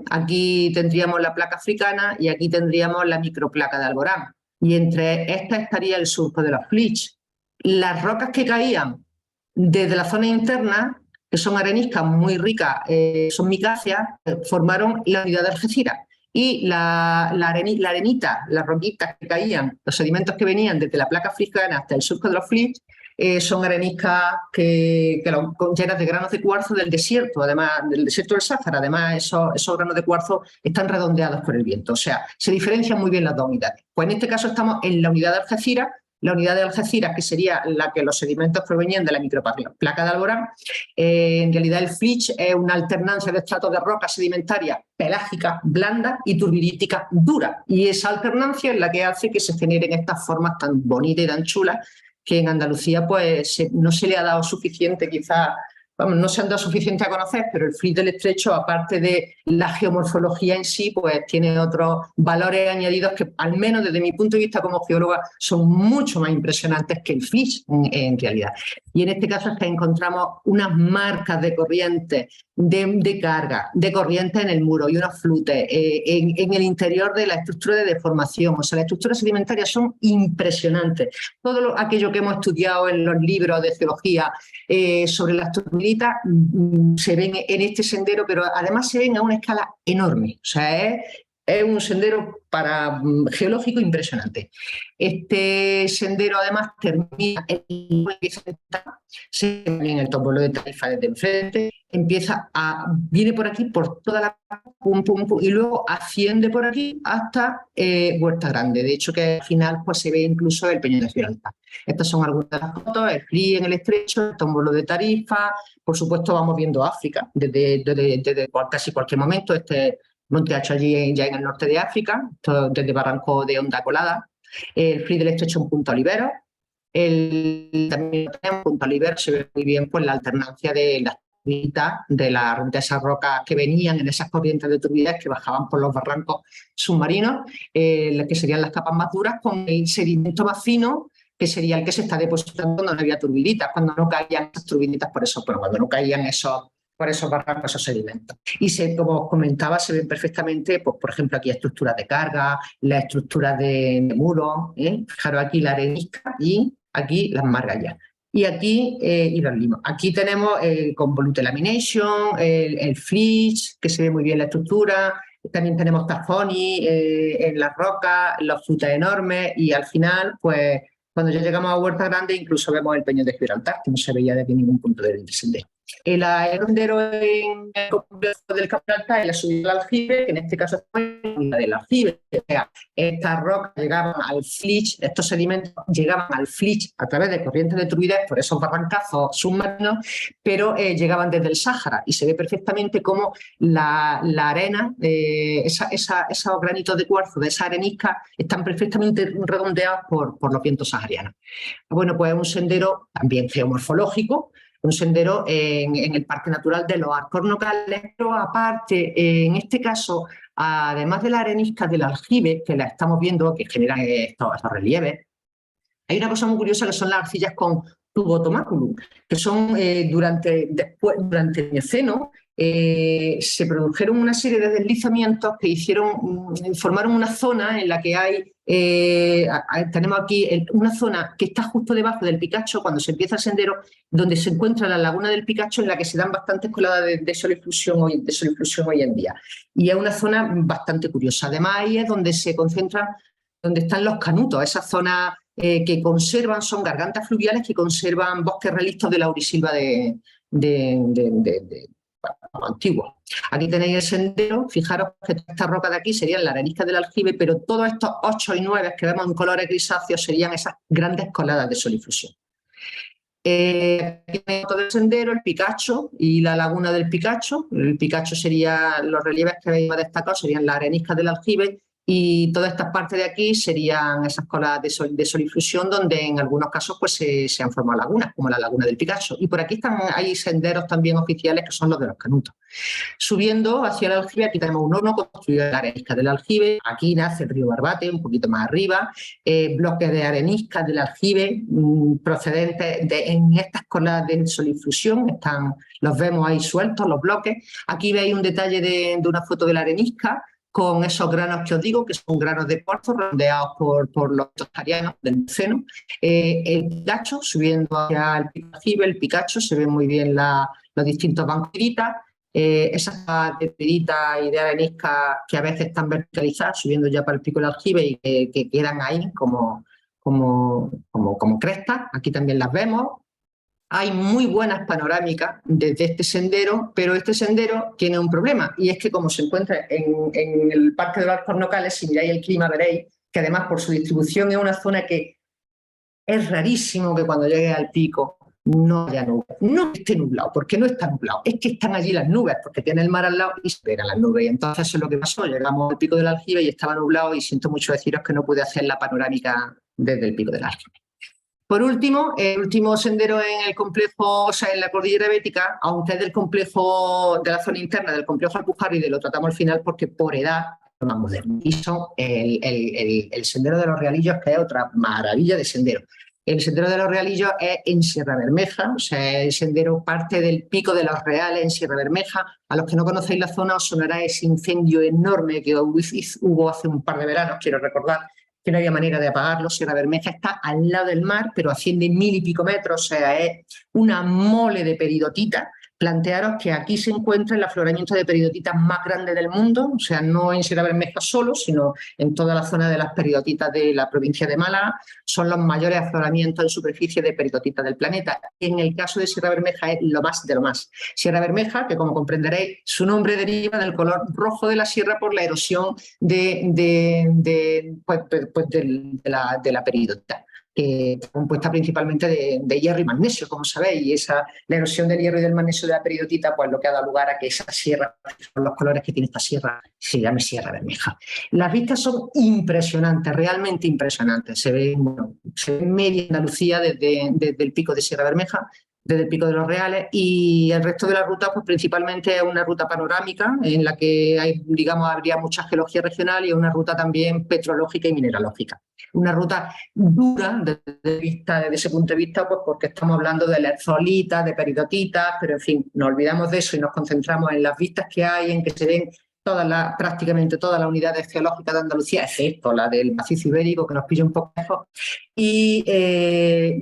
aquí tendríamos la placa africana y aquí tendríamos la microplaca de Alborán. Y entre estas estaría el surco de los FLIs. Las rocas que caían desde la zona interna, que son areniscas muy ricas, son micáceas, formaron la unidad de Algeciras. Y la arenita, las roquitas que caían, los sedimentos que venían desde la placa africana hasta el surco de los FLIs, son areniscas llenas de granos de cuarzo del desierto, además del desierto del Sáhara. Además, esos granos de cuarzo están redondeados por el viento. O sea, se diferencian muy bien las dos unidades. Pues en este caso estamos en la unidad de Algeciras, la unidad de Algeciras, que sería la que los sedimentos provenían de la microplaca de Alborán. En realidad el FLIs es una alternancia de estratos de rocas sedimentarias pelágicas, blandas y turbiríticas duras. Y esa alternancia es la que hace que se generen estas formas tan bonitas y tan chulas que en Andalucía pues no se le ha dado suficiente, quizás, no se han dado suficiente a conocer, pero el FLIs del Estrecho, aparte de la geomorfología en sí, pues tiene otros valores añadidos que, al menos desde mi punto de vista como geóloga, son mucho más impresionantes que el FLIs en realidad. Y en este caso es que encontramos unas marcas de corriente, de carga, de corriente en el muro y unos flutes en el interior de la estructura de deformación. O sea, las estructuras sedimentarias son impresionantes. Todo aquello que hemos estudiado en los libros de geología sobre las turbiditas se ven en este sendero, pero además se ven a una escala enorme. O sea, es Es un sendero geológico impresionante. Este sendero además termina en el tómbolo de Tarifa desde enfrente, viene por aquí por toda la pum, pum, pum, y luego asciende por aquí hasta Huerta Grande. De hecho, que al final pues, se ve incluso el Peñón de Gibraltar. Estas son algunas de las fotos, el FLI en el estrecho, el tómbolo de Tarifa. Por supuesto, vamos viendo África desde casi cualquier momento. Este Monte Hacho allí ya en el norte de África, desde Barranco de Honda Colada. El FLI del estrecho en Punta Olivero. También en Punta Olivero se ve muy bien pues, la alternancia de las de esas rocas que venían en esas corrientes de turbidez que bajaban por los barrancos submarinos, que serían las capas más duras, con el sedimento más fino, que sería el que se está depositando cuando no había turbiditas, cuando no caían esas turbiditas cuando no caían por esos barrancos, esos sedimentos. Y como os comentaba, se ven perfectamente, pues, por ejemplo, aquí estructuras de carga, las estructuras de muros, fijaros aquí la arenisca y aquí las margallas. Y aquí y los limos. Aquí tenemos con volute lamination, el flitch, que se ve muy bien la estructura. También tenemos tafoni en las rocas, los frutas enormes. Y al final, pues cuando ya llegamos a Huerta Grande, incluso vemos el Peñón de Gibraltar, que no se veía desde ningún punto del sendero. El aerondero en el complejo del Campo de Alta es la subida del aljibe, que en este caso es la del aljibe. O sea, estas rocas llegaban al flitch, estos sedimentos llegaban al flitch a través de corrientes de turbidez por esos barrancazos submarinos, pero llegaban desde el Sáhara y se ve perfectamente cómo la arena, esos granitos de cuarzo de esa arenisca están perfectamente redondeados por los vientos saharianos. Bueno, pues es un sendero también geomorfológico, un sendero en el Parque Natural de los Alcornocales, pero aparte, en este caso, además de la arenisca del aljibe, que la estamos viendo, que generan estos relieves, hay una cosa muy curiosa que son las arcillas con tubotomáculum, que son durante el Mioceno, se produjeron una serie de deslizamientos que formaron una zona en la que tenemos aquí una zona que está justo debajo del Picacho, cuando se empieza el sendero, donde se encuentra la laguna del Picacho, en la que se dan bastantes coladas de solifluxión hoy en día. Y es una zona bastante curiosa. Además, ahí es donde se concentran, donde están los canutos, esas zonas que conservan, son gargantas fluviales que conservan bosques relictos de laurisilva antiguos. Aquí tenéis el sendero, fijaros que esta roca de aquí serían la arenisca del aljibe, pero todos estos 8 y 9 que vemos en colores grisáceos serían esas grandes coladas de solifluxión. Aquí tenemos todo el sendero, el Picacho y la laguna del Picacho. El Picacho sería, los relieves que veis más destacados serían la arenisca del aljibe, y todas estas partes de aquí serían esas colas de solifluxión donde en algunos casos pues, se han formado lagunas, como la laguna del Picacho. Y por aquí hay senderos también oficiales que son los de los canutos. Subiendo hacia el aljibe, aquí tenemos un horno construido en la arenisca del aljibe. Aquí nace el río Barbate, un poquito más arriba. Bloques de arenisca del aljibe procedentes en estas colas de solifluxión. Los vemos ahí sueltos, los bloques. Aquí veis un detalle de una foto de la arenisca, con esos granos que os digo, que son granos de cuarzo rodeados por los saharianos del Mioceno. El Picacho, subiendo hacia el aljibe, el Picacho, se ven muy bien los distintos bancos de pirita, esas de pirita y de arenisca que a veces están verticalizadas, subiendo ya para el pico del aljibe y que quedan ahí como crestas. Aquí también las vemos. Hay muy buenas panorámicas desde este sendero, pero este sendero tiene un problema, y es que como se encuentra en el Parque de los Alcornocales, si miráis el clima veréis que además por su distribución es una zona que es rarísimo que cuando llegue al pico no haya nubes. No esté nublado, porque no está nublado, es que están allí las nubes, porque tiene el mar al lado y se pegan las nubes. Y entonces eso es lo que pasó, llegamos al pico del aljibe y estaba nublado, y siento mucho deciros que no pude hacer la panorámica desde el pico del aljibe. Por último, el último sendero en el complejo, o sea, en la cordillera bética, aunque es del complejo, de la zona interna del complejo Alpujarri, y lo tratamos al final porque por edad es más moderno. Y son el sendero de los Realillos, que es otra maravilla de sendero. El sendero de los Realillos es en Sierra Bermeja, o sea, el sendero parte del Pico de los Reales en Sierra Bermeja. A los que no conocéis la zona os sonará ese incendio enorme que hubo hace un par de veranos, quiero recordar, que no había manera de apagarlo. Sierra Bermeja está al lado del mar, pero asciende 1000 y pico metros, o sea, es una mole de peridotita, plantearos que aquí se encuentra el afloramiento de peridotitas más grande del mundo, o sea, no en Sierra Bermeja solo, sino en toda la zona de las peridotitas de la provincia de Málaga. Son los mayores afloramientos en superficie de peridotitas del planeta. En el caso de Sierra Bermeja es lo más de lo más. Sierra Bermeja, que como comprenderéis, su nombre deriva del color rojo de la sierra por la erosión de la peridotita, que está compuesta principalmente de hierro y magnesio, como sabéis, y la erosión del hierro y del magnesio de la peridotita, pues lo que ha dado lugar a que esa sierra, con los colores que tiene esta sierra, se llame Sierra Bermeja. Las vistas son impresionantes, realmente impresionantes. Se ve media Andalucía desde el pico de Sierra Bermeja, desde el Pico de los Reales, y el resto de la ruta, pues principalmente es una ruta panorámica en la que hay, digamos, habría mucha geología regional, y una ruta también petrológica y mineralógica. Una ruta dura desde ese punto de vista, pues porque estamos hablando de lertzolitas, de peridotitas, pero en fin, nos olvidamos de eso y nos concentramos en las vistas que hay, en que se ven prácticamente todas las unidades geológicas de Andalucía, excepto la del macizo ibérico, que nos pilla un poco lejos, y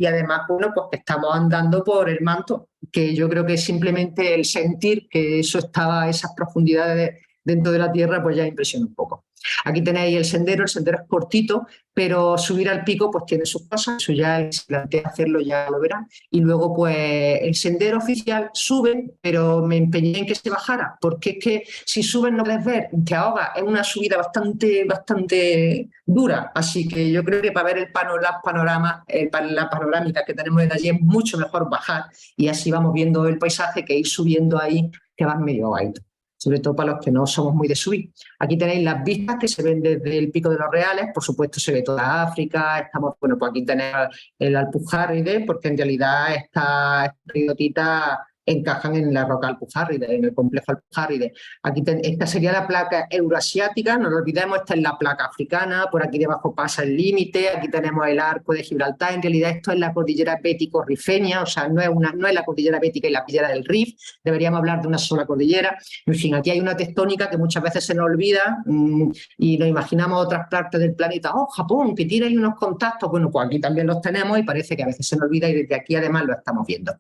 además, bueno, pues que estamos andando por el manto, que yo creo que simplemente el sentir que eso estaba a esas profundidades dentro de la tierra, pues ya impresiona un poco. Aquí tenéis el sendero es cortito, pero subir al pico pues tiene sus cosas, eso ya si plantea hacerlo ya lo verán. Y luego pues el sendero oficial sube, pero me empeñé en que se bajara, porque es que si suben no puedes ver, te ahoga, es una subida bastante dura, así que yo creo que para ver la panorámica que tenemos desde allí es mucho mejor bajar, y así vamos viendo el paisaje, que ir subiendo ahí que vas medio bajito, sobre todo para los que no somos muy de subir. Aquí tenéis las vistas que se ven desde el Pico de los Reales, por supuesto se ve toda África, pues aquí tenemos el Alpujarride, porque en realidad estas peridotitas encajan en la roca Alpujarride, en el complejo Alpujarride. Esta sería la placa euroasiática, no lo olvidemos, esta es la placa africana, por aquí debajo pasa el límite, aquí tenemos el arco de Gibraltar, en realidad esto es la cordillera bético-rifeña, o sea, no es la cordillera bética y la cordillera del Rif, deberíamos hablar de una sola cordillera. En fin, aquí hay una tectónica que muchas veces se nos olvida, y nos imaginamos otras partes del planeta, Japón, que tiene ahí unos contactos, bueno, pues aquí también los tenemos y parece que a veces se nos olvida, y desde aquí además lo estamos viendo.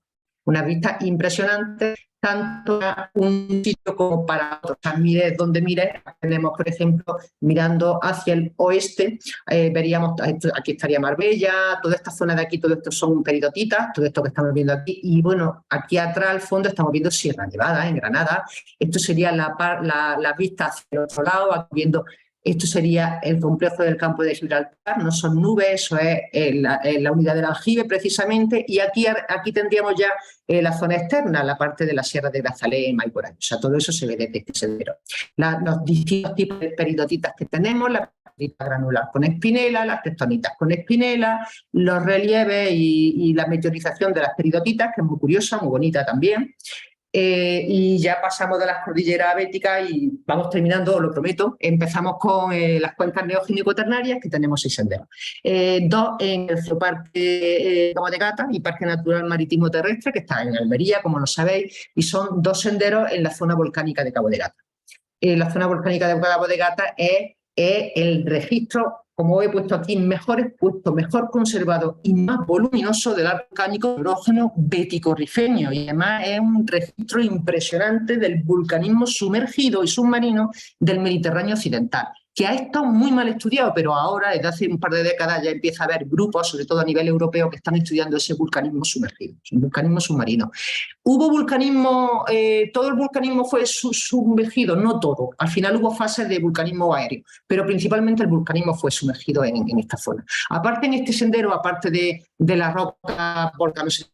Una vista impresionante, tanto para un sitio como para otro. O sea, mire donde mire, tenemos, por ejemplo, mirando hacia el oeste, veríamos, aquí estaría Marbella, toda esta zona de aquí, todo esto son peridotitas, todo esto que estamos viendo aquí, y bueno, aquí atrás al fondo estamos viendo Sierra Nevada, en Granada. Esto sería la vista hacia el otro lado, aquí viendo. Esto sería el complejo del campo de Gibraltar, no son nubes, eso es la unidad del aljibe precisamente, y aquí tendríamos ya la zona externa, la parte de la sierra de Grazalema y por ahí. O sea, todo eso se ve desde este sendero. Los distintos tipos de peridotitas que tenemos, la peridotita granular con espinela, las tectonitas con espinela, los relieves y la meteorización de las peridotitas, que es muy curiosa, muy bonita también. Y ya pasamos de las cordilleras béticas y vamos terminando, lo prometo. Empezamos con las cuencas neogénico-ternarias, que tenemos 6 senderos. 2 en el Geoparque Cabo de Gata y Parque Natural Marítimo Terrestre, que está en Almería, como lo sabéis, y son 2 senderos en la zona volcánica de Cabo de Gata. La zona volcánica de Cabo de Gata es el registro, como he puesto aquí, mejor conservado y más voluminoso del arco volcánico erógeno bético-rifeño, y además es un registro impresionante del vulcanismo sumergido y submarino del Mediterráneo occidental, que ha estado muy mal estudiado, pero ahora, desde hace un par de décadas, ya empieza a haber grupos, sobre todo a nivel europeo, que están estudiando ese vulcanismo sumergido, el vulcanismo submarino. ¿Hubo vulcanismo, todo el vulcanismo fue sumergido? No todo. Al final hubo fases de vulcanismo aéreo, pero principalmente el vulcanismo fue sumergido en esta zona. Aparte, en este sendero, aparte de la roca volcanosa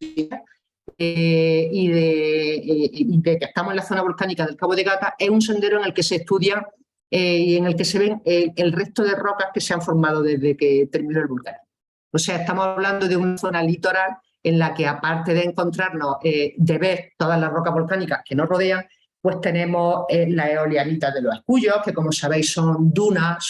y de que estamos en la zona volcánica del Cabo de Gata, es un sendero en el que se estudia y en el que se ven el resto de rocas que se han formado desde que terminó el vulcanismo. O sea, estamos hablando de una zona litoral en la que, aparte de encontrarnos, de ver todas las rocas volcánicas que nos rodean, pues tenemos la eolianita de los Escullos, que como sabéis son dunas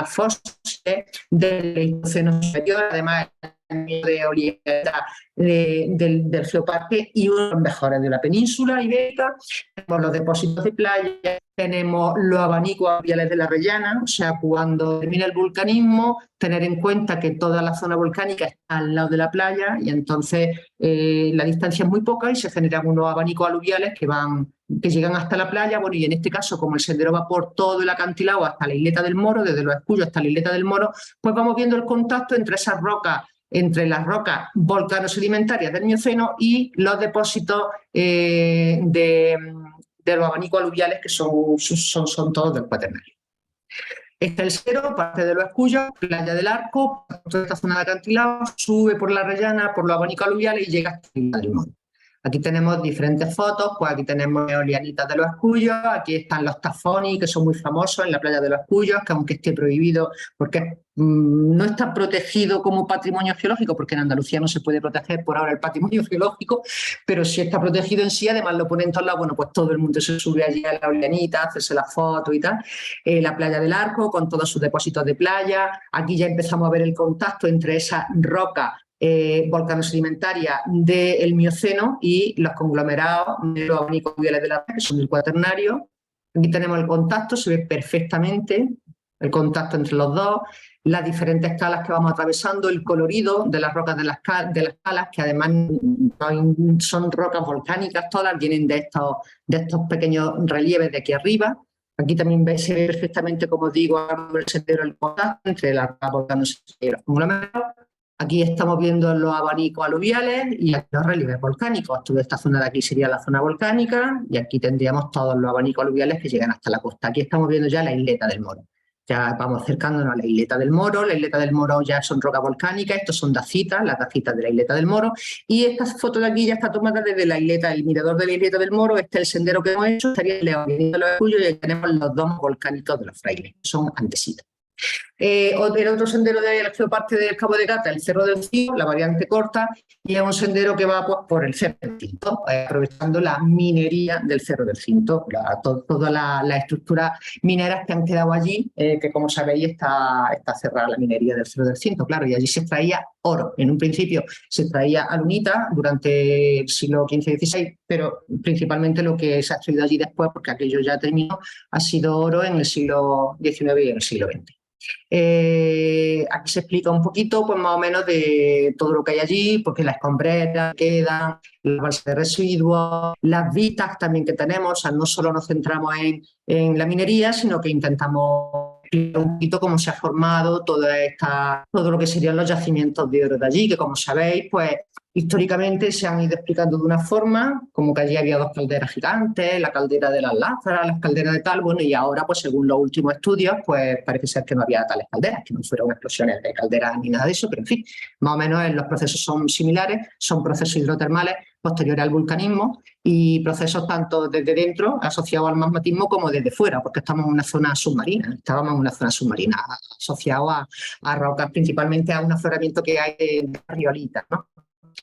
fósiles del Eoceno superior, además de Olieta del Geoparque y uno de los mejores de la península ibérica. Tenemos los depósitos de playa, tenemos los abanicos aluviales de la Rellana, o sea, cuando termina el vulcanismo, tener en cuenta que toda la zona volcánica está al lado de la playa y entonces la distancia es muy poca y se generan unos abanicos aluviales que llegan hasta la playa. Bueno, y en este caso, como el sendero va por todo el acantilado hasta la isleta del Moro, desde Los Escullos hasta la isleta del Moro, pues vamos viendo el contacto entre esas rocas, entre las rocas volcano-sedimentarias del Mioceno y los depósitos de los abanicos aluviales que son todos del Cuaternario. Está el Sendero, parte de Los Escullos, Playa del Arco, toda esta zona de acantilado, sube por la Rellana, por los abanicos aluviales y llega hasta la isla del Moro. Aquí tenemos diferentes fotos, pues aquí tenemos eolianitas de Los Escullos, aquí están los tafonis, que son muy famosos en la playa de Los Escullos, que aunque esté prohibido, porque no está protegido como patrimonio geológico, porque en Andalucía no se puede proteger por ahora el patrimonio geológico, pero sí está protegido en sí, además lo ponen en todos lados, bueno, pues todo el mundo se sube allí a la eolianita, a hacerse la foto y tal. La playa del Arco, con todos sus depósitos de playa, aquí ya empezamos a ver el contacto entre esa roca volcanosedimentaria del Mioceno y los conglomerados de los abanicos aluviales de la red, que son del Cuaternario. Aquí tenemos el contacto, se ve perfectamente el contacto entre los dos, las diferentes calas que vamos atravesando, el colorido de las rocas de las calas, que además son rocas volcánicas, todas vienen de estos pequeños relieves de aquí arriba. Aquí también se ve perfectamente, como digo, el sendero, el contacto entre las rocas volcánicas y los conglomerados. Aquí estamos viendo los abanicos aluviales y aquí los relieves volcánicos. Toda esta zona de aquí sería la zona volcánica y aquí tendríamos todos los abanicos aluviales que llegan hasta la costa. Aquí estamos viendo ya la isleta del Moro. Ya vamos acercándonos a la isleta del Moro. La isleta del Moro ya son rocas volcánicas, estos son dacitas, las dacitas de la isleta del Moro. Y esta foto de aquí ya está tomada desde la isleta, el mirador de la isleta del Moro. Este es el sendero que hemos hecho, estaría el León de Los Escullos y ahí tenemos los domos volcánicos de los Frailes, son andesitas. El otro sendero del Geoparque del Cabo de Gata, el Cerro del Cinto, la variante corta, y es un sendero que va pues, por el Cerro del Cinto, aprovechando la minería del Cerro del Cinto, todas las estructuras mineras que han quedado allí, que como sabéis está cerrada la minería del Cerro del Cinto, claro, y allí se extraía oro. En un principio se extraía alunita durante el siglo XV-XVI, pero principalmente lo que se ha extraído allí después, porque aquello ya terminó, ha sido oro en el siglo XIX y en el siglo XX. Aquí se explica un poquito, pues más o menos, de todo lo que hay allí, porque las escombreras quedan, las balsas de residuos, las vitas también que tenemos, o sea, no solo nos centramos en la minería, sino que intentamos explicar un poquito cómo se ha formado todo lo que serían los yacimientos de oro de allí, que como sabéis, pues históricamente se han ido explicando de una forma, como que allí había dos calderas gigantes, la caldera de las Lázaras, las calderas de tal, bueno, y ahora, pues según los últimos estudios, pues parece ser que no había tales calderas, que no fueron explosiones de calderas ni nada de eso, pero en fin, más o menos los procesos son similares, son procesos hidrotermales posteriores al vulcanismo y procesos tanto desde dentro, asociados al magmatismo, como desde fuera, porque estábamos en una zona submarina, asociados a rocas, principalmente a un afloramiento que hay de riolitas, ¿no?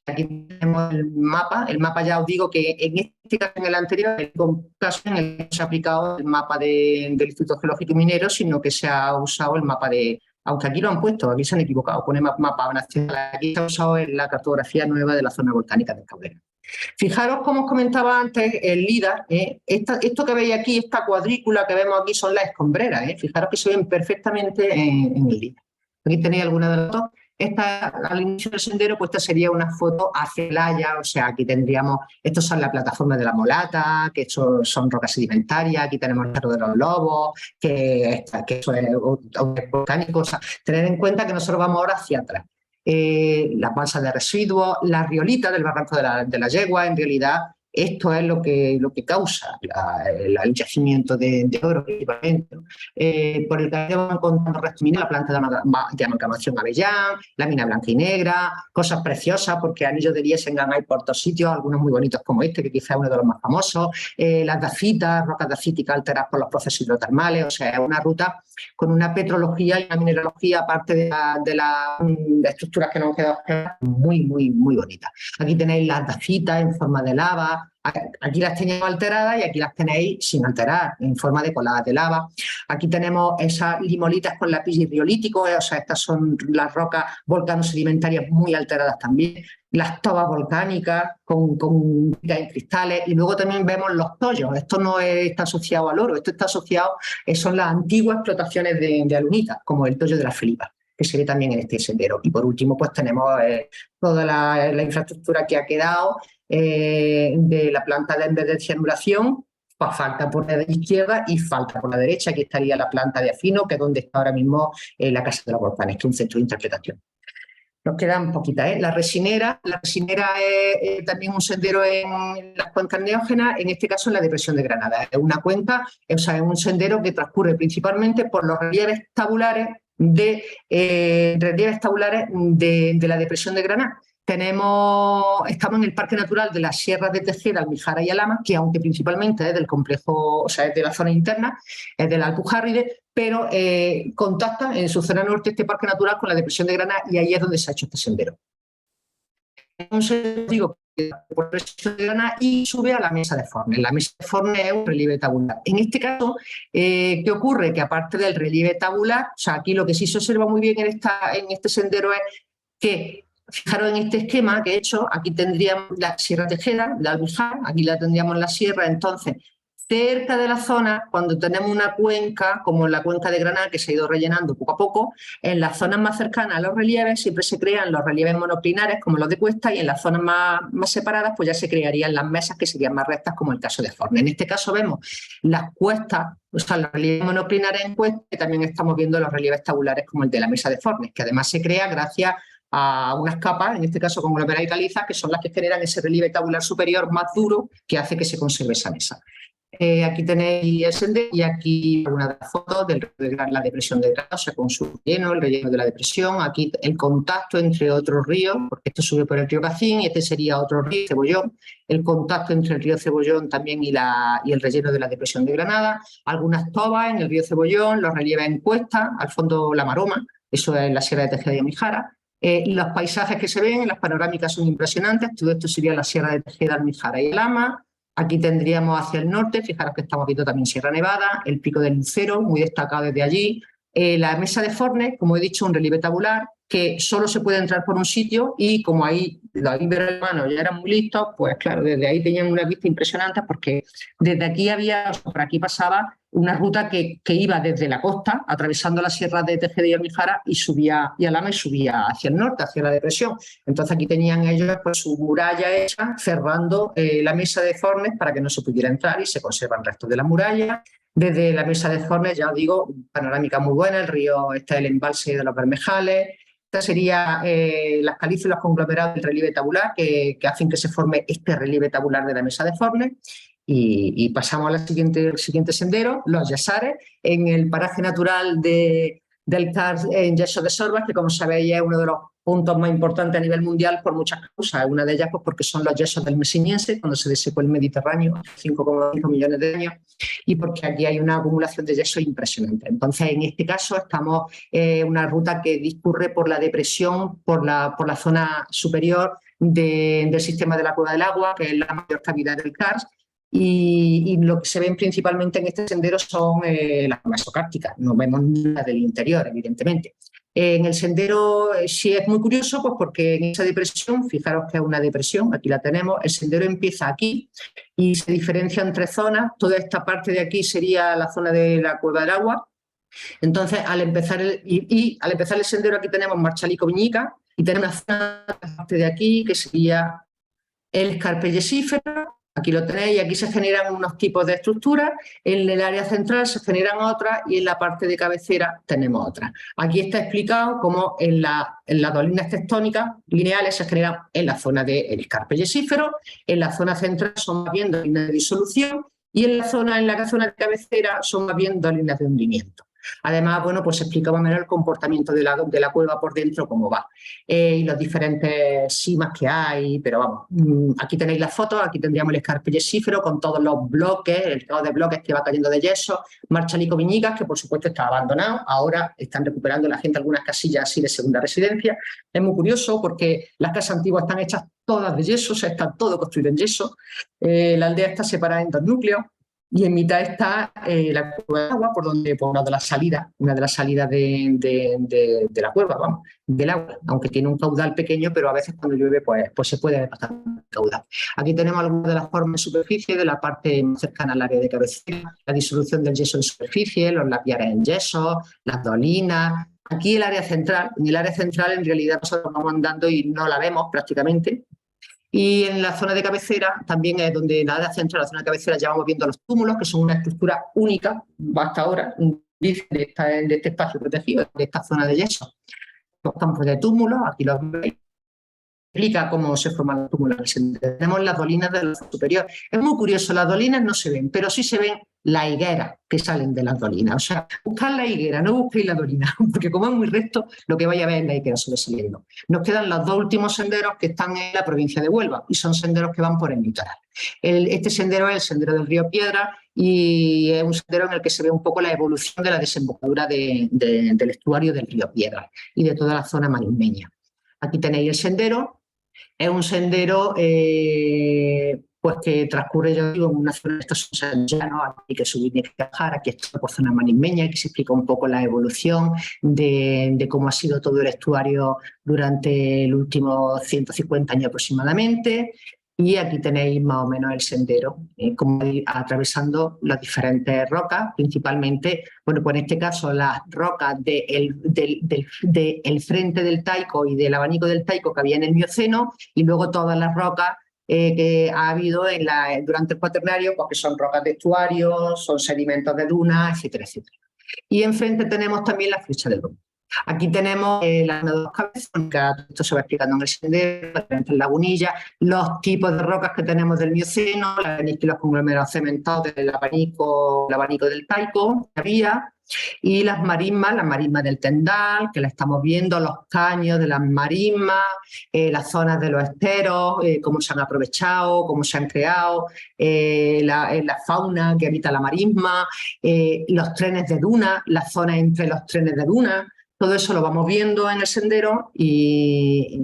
Aquí tenemos el mapa ya os digo que en este caso, en el anterior, es un caso en el que se ha aplicado el mapa del Instituto Geológico y Minero, sino que se ha usado el mapa aunque aquí lo han puesto, aquí se han equivocado, pone mapa nacional, aquí se ha usado en la cartografía nueva de la zona volcánica del Cabrera. Fijaros, como os comentaba antes, el LIDAR, esto que veis aquí, esta cuadrícula que vemos aquí son las escombreras, fijaros que se ven perfectamente en el LIDAR. Aquí tenéis alguna de las fotos. Esta, al inicio del sendero, pues esta sería una foto a Celaya, o sea, aquí tendríamos, estos son la plataforma de la Molata, que estos son rocas sedimentarias, aquí tenemos el Cerro de los Lobos, que eso es volcánico, o sea, tener en cuenta que nosotros vamos ahora hacia atrás. Las balsas de residuos, la riolita del barranco de la Yegua, en realidad esto es lo que causa el yacimiento de oro principalmente. Por el que vamos encontrando restos minerales, la planta de amalgamación Avellán, la mina blanca y negra, cosas preciosas porque anillos de Liesengang hay por todos sitios, algunos muy bonitos como este, que quizá es uno de los más famosos, las dacitas, rocas dacíticas alteradas por los procesos hidrotermales, o sea, es una ruta con una petrología y una mineralogía, aparte de las estructuras que nos han quedado muy, muy, muy bonitas. Aquí tenéis las dacitas en forma de lava, aquí las teníamos alteradas y aquí las tenéis sin alterar, en forma de coladas de lava. Aquí tenemos esas limolitas con lápiz riolítico, o sea, estas son las rocas volcano-sedimentarias muy alteradas también, las tobas volcánicas con cristales, y luego también vemos los tollos. Esto no está asociado al oro, esto está asociado, son las antiguas explotaciones de alunitas, como el tollo de las Felipas, que se ve también en este sendero. Y por último, pues tenemos toda la infraestructura que ha quedado de la planta de cianuración. Pues falta por la izquierda y falta por la derecha. Aquí estaría la planta de Afino, que es donde está ahora mismo la Casa de los Volcanes, que es un centro de interpretación. Nos quedan poquitas. La resinera es también un sendero en las cuencas neógenas, en este caso en la depresión de Granada. Es una cuenca, o sea, es un sendero que transcurre principalmente por los relieves tabulares de la depresión de Granada. Estamos en el Parque Natural de las Sierras de Tejeda, Almijara y Alhama, que aunque principalmente es del complejo, o sea, es de la zona interna, es de la Alpujarride, pero contacta en su zona norte este Parque Natural con la depresión de Granada, y ahí es donde se ha hecho este sendero. Entonces, digo, por la depresión de Granada y sube a la Mesa de Fornes. La Mesa de Fornes es un relieve tabular. En este caso, ¿qué ocurre? Que aparte del relieve tabular, o sea, aquí lo que sí se observa muy bien en este sendero es que, fijaros en este esquema que he hecho, aquí tendríamos la Sierra Tejeda, la Albujar, aquí la tendríamos la sierra. Entonces, cerca de la zona, cuando tenemos una cuenca, como la cuenca de Granada, que se ha ido rellenando poco a poco, en las zonas más cercanas a los relieves siempre se crean los relieves monoclinares, como los de cuesta, y en las zonas más separadas pues ya se crearían las mesas, que serían más rectas, como el caso de Fornes. En este caso vemos las cuestas, o sea, los relieves monoclinares en cuesta, y también estamos viendo los relieves tabulares como el de la Mesa de Fornes, que además se crea gracias a unas capas, en este caso conglomerada y caliza, que son las que generan ese relieve tabular superior más duro que hace que se conserve esa mesa. Aquí tenéis el sendero y aquí una de las fotos de la depresión de Granada, o sea, con su relleno, el relleno de la depresión. Aquí el contacto entre otros ríos, porque esto sube por el río Bacín y este sería otro río, Cebollón. El contacto entre el río Cebollón también y el relleno de la depresión de Granada. Algunas tobas en el río Cebollón, los relieves en cuesta, al fondo la Maroma, eso es la Sierra de Tejeda y Almijara. Los paisajes que se ven, las panorámicas son impresionantes. Todo esto sería la Sierra de Tejeda, Almijara y Alhama. Aquí tendríamos hacia el norte, fijaros que estamos viendo también Sierra Nevada, el Pico del Lucero, muy destacado desde allí. La Mesa de Fornes, como he dicho, un relieve tabular, que solo se puede entrar por un sitio, y como ahí los ibero-alemanos ya eran muy listos, pues claro, desde ahí tenían una vista impresionante, porque desde aquí por aquí pasaba una ruta que iba desde la costa, atravesando las sierras de Tejeda y Almijara, y subía y Alhama, y subía hacia el norte, hacia la depresión. Entonces aquí tenían ellos pues su muralla hecha, cerrando la Mesa de Fornes para que no se pudiera entrar, y se conservan restos de la muralla. Desde la Mesa de Fornes, ya os digo, panorámica muy buena, el río, está el embalse de los Bermejales. Esta sería las calizas y los conglomerados del relieve tabular que hacen que se forme este relieve tabular de la Mesa de Fornes. Y pasamos al siguiente sendero, los Yasares, en el paraje natural del Cars en Yeso de Sorbas, que como sabéis es uno de los puntos más importantes a nivel mundial por muchas causas. Una de ellas pues porque son los yesos del Mesiniense, cuando se desecó el Mediterráneo hace 5,5 millones de años, y porque aquí hay una acumulación de yeso impresionante. Entonces, en este caso estamos una ruta que discurre por la depresión, por la zona superior del sistema de la Cueva del Agua, que es la mayor cavidad del Cars. Y lo que se ven principalmente en este sendero son las mesocárticas. No vemos nada del interior, evidentemente. En el sendero sí es muy curioso, pues porque en esa depresión, fijaros que es una depresión, aquí la tenemos, el sendero empieza aquí y se diferencia en 3 zonas. Toda esta parte de aquí sería la zona de la Cueva del Agua. Entonces, al empezar el sendero, aquí tenemos Marchalico Viñica, y tenemos una parte de aquí que sería el escarpe yesífero. Aquí lo tenéis, y aquí se generan unos tipos de estructuras, en el área central se generan otras, y en la parte de cabecera tenemos otras. Aquí está explicado cómo en las dos líneas tectónicas lineales se generan en la zona del escarpe yesífero, en la zona central son más bien dos líneas de disolución, y en la zona de cabecera son más bien dos líneas de hundimiento. Además, bueno, pues explica más o menos el comportamiento de la cueva por dentro, cómo va, y los diferentes simas que hay, pero vamos, aquí tenéis las fotos, aquí tendríamos el escarpe yesífero con todos los bloques, el estado de bloques que va cayendo de yeso, Marchalico Viñigas, que por supuesto está abandonado, ahora están recuperando la gente algunas casillas así de segunda residencia. Es muy curioso porque las casas antiguas están hechas todas de yeso, o sea, está todo construido en yeso. La aldea está separada en 2 núcleos y en mitad está la cueva de agua, por donde por una de las salidas de la cueva, vamos, del agua, aunque tiene un caudal pequeño, pero a veces cuando llueve pues se puede pasar el caudal. Aquí tenemos algunas de las formas en superficie de la parte más cercana al área de cabecera, la disolución del yeso en superficie, los lapiares en yeso, las dolinas. Aquí el área central, en el área central en realidad nosotros vamos andando y no la vemos prácticamente. Y en la zona de cabecera, también es donde en la área central, la zona de cabecera, ya vamos viendo los túmulos, que son una estructura única hasta ahora, de este espacio protegido, de esta zona de yeso. Los campos de túmulos, aquí los veis. Explica cómo se forman los túmulos. Tenemos las dolinas de la zona superior. Es muy curioso, las dolinas no se ven, pero sí se ven las higueras que salen de las dolinas. O sea, buscad la higuera, no busquéis la dolina, porque como es muy recto, lo que vais a ver es la higuera sobresaliendo. Nos quedan los 2 últimos senderos que están en la provincia de Huelva y son senderos que van por el litoral. Este sendero es el sendero del río Piedra y es un sendero en el que se ve un poco la evolución de la desembocadura del estuario del río Piedra y de toda la zona marismeña. Aquí tenéis el sendero. Es un sendero pues que transcurre, yo digo, en una zona de estos llanos, hay que subir y bajar, aquí está por zona marismeña, aquí se explica un poco la evolución de cómo ha sido todo el estuario durante los últimos 150 años aproximadamente. Y aquí tenéis más o menos el sendero, como atravesando las diferentes rocas, principalmente, bueno, pues en este caso las rocas del frente del Taico y del abanico del Taico que había en el Mioceno, y luego todas las rocas que ha habido durante el Cuaternario, pues que son rocas de estuario, son sedimentos de dunas, etcétera, etcétera. Y enfrente tenemos también la flecha del Rombo. Aquí tenemos las 2 cabezas, esto se va explicando en el sendero, las diferentes lagunillas, los tipos de rocas que tenemos del Mioceno, los conglomerados cementados del abanico del Taico, que había, y las marismas del Tendal, que la estamos viendo, los caños de las marismas, las zonas de los esteros, cómo se han aprovechado, cómo se han creado, la fauna que habita la marisma, los trenes de duna, las zonas entre los trenes de duna. Todo eso lo vamos viendo en el sendero y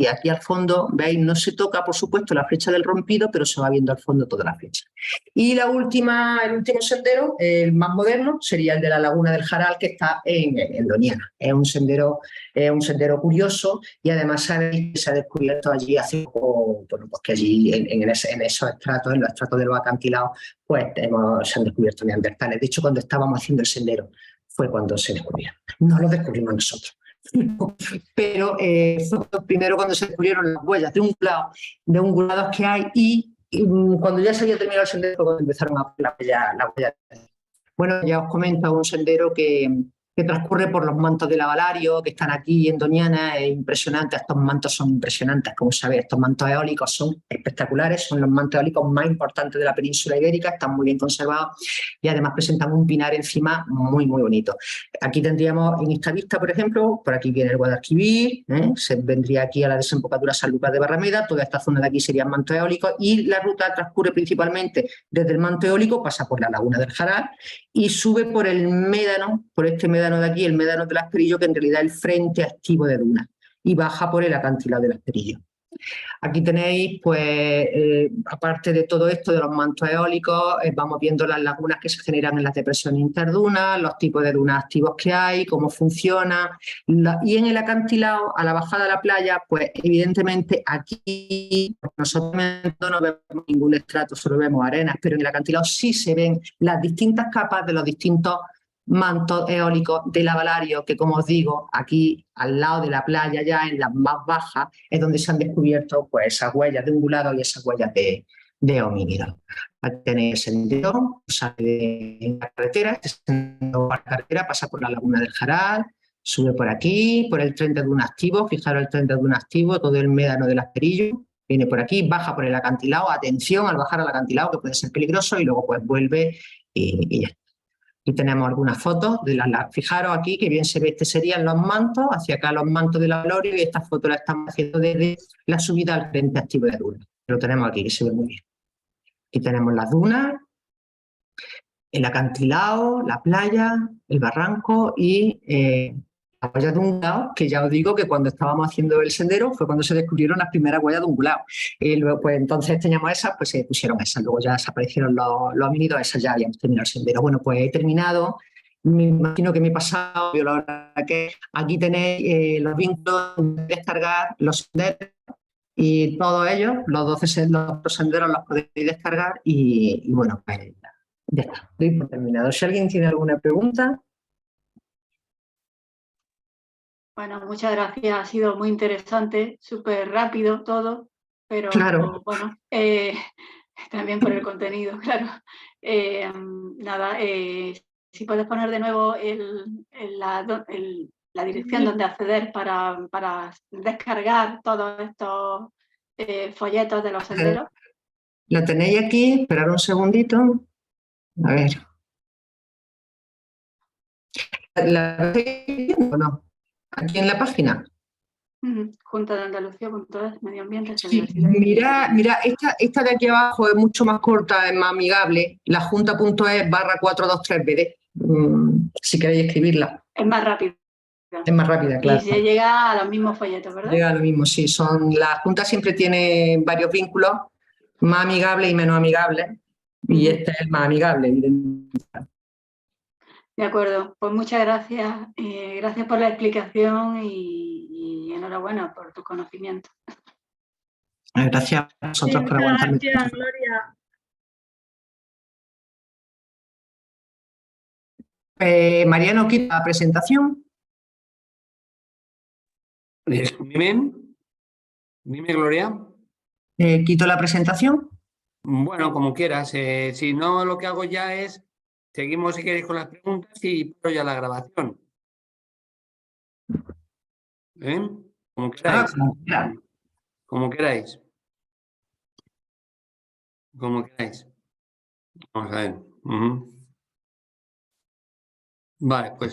aquí al fondo, veis, no se toca, por supuesto, la flecha del rompido, pero se va viendo al fondo toda la flecha. Y el último sendero, el más moderno, sería el de la Laguna del Jaral, que está en Doñana. Es un sendero curioso y además sabéis que se ha descubierto allí hace poco, bueno, pues que allí en esos estratos, en los estratos de los acantilados, pues se han descubierto neandertales. De hecho, cuando estábamos haciendo el sendero, fue cuando se descubrieron. No lo descubrimos nosotros. Pero fue primero cuando se descubrieron las huellas de ungulados que hay y cuando ya se había terminado el sendero fue cuando empezaron a ver la huella. Bueno, ya os comento, un sendero que transcurre por los mantos del Avalario, que están aquí en Doñana, es impresionante, estos mantos son impresionantes, como sabéis, estos mantos eólicos son espectaculares, son los mantos eólicos más importantes de la península ibérica, están muy bien conservados y además presentan un pinar encima muy, muy bonito. Aquí tendríamos en esta vista, por ejemplo, por aquí viene el Guadalquivir, se vendría aquí a la desembocadura Sanlúcar de Barrameda, toda esta zona de aquí serían mantos eólicos y la ruta transcurre principalmente desde el manto eólico, pasa por la Laguna del Jaral y sube por el médano, por este médano de aquí, el médano del Asperillo, que en realidad es el frente activo de Duna, y baja por el acantilado del Asperillo. Aquí tenéis, pues, aparte de todo esto, de los mantos eólicos, vamos viendo las lagunas que se generan en las depresiones interdunas, los tipos de dunas activos que hay, cómo funciona. Y en el acantilado, a la bajada de la playa, pues evidentemente aquí nosotros no vemos ningún estrato, solo vemos arenas, pero en el acantilado sí se ven las distintas capas de los distintos mantos eólicos del Avalario, que como os digo, aquí al lado de la playa, ya en las más bajas, es donde se han descubierto pues, esas huellas de ungulados y esas huellas de homínidos. Aquí tenéis el sendero, sale de la carretera, la carretera pasa por la Laguna del Jaral, sube por aquí, por el tren de duna activo, fijaros el tren de duna activo, todo el médano del Asperillo, viene por aquí, baja por el acantilado, atención al bajar al acantilado, que puede ser peligroso, y luego pues vuelve y ya está. Y tenemos algunas fotos de fijaros aquí que bien se ve, este serían los mantos, hacia acá los mantos de la Gloria, y esta foto la estamos haciendo desde la subida al Frente Activo de Dunas. Lo tenemos aquí, que se ve muy bien. Aquí tenemos las dunas, el acantilado, la playa, el barranco y las huellas de ungulado, que ya os digo que cuando estábamos haciendo el sendero fue cuando se descubrieron las primeras huellas de ungulado. Luego, pues entonces teníamos esas, pues se pusieron esas, luego ya desaparecieron los homínidos, esas ya habíamos terminado el sendero. Bueno, pues he terminado, me imagino que me he pasado, la hora que aquí tenéis los vínculos de descargar, los senderos, y todos ellos, los 12 los senderos los podéis descargar y bueno, pues ya está, doy por terminado. Si alguien tiene alguna pregunta. Bueno, muchas gracias, ha sido muy interesante, súper rápido todo, pero Claro. bueno, también por el contenido, claro. Nada, si puedes poner de nuevo la dirección donde acceder para descargar todos estos folletos de los senderos. Lo tenéis aquí, esperad un segundito. A ver. ¿La estáis viendo o no? Aquí en la página. Junta de Andalucía.es, Medio Ambiente, Sí, Biodiversidad. mira, esta de aquí abajo es mucho más corta, es más amigable. La junta.es/423BD. Si queréis escribirla. Es más rápido. Es más rápida, claro. Y se llega a los mismos folletos, ¿verdad? Llega a lo mismo, sí. La Junta siempre tiene varios vínculos, más amigables y menos amigables. Y este es el más amigable, evidentemente. De acuerdo, pues muchas gracias. Gracias por la explicación y enhorabuena por tu conocimiento. Gracias a vosotros por aguantarme. Gracias, Gloria. Mariano, ¿quita la presentación? Dime, Gloria. ¿Quito la presentación? Bueno, como quieras. Si no, lo que hago ya es, seguimos si queréis con las preguntas y pongo ya la grabación. Como queráis. Como queráis. Como queráis. Vamos a ver. Vale, pues.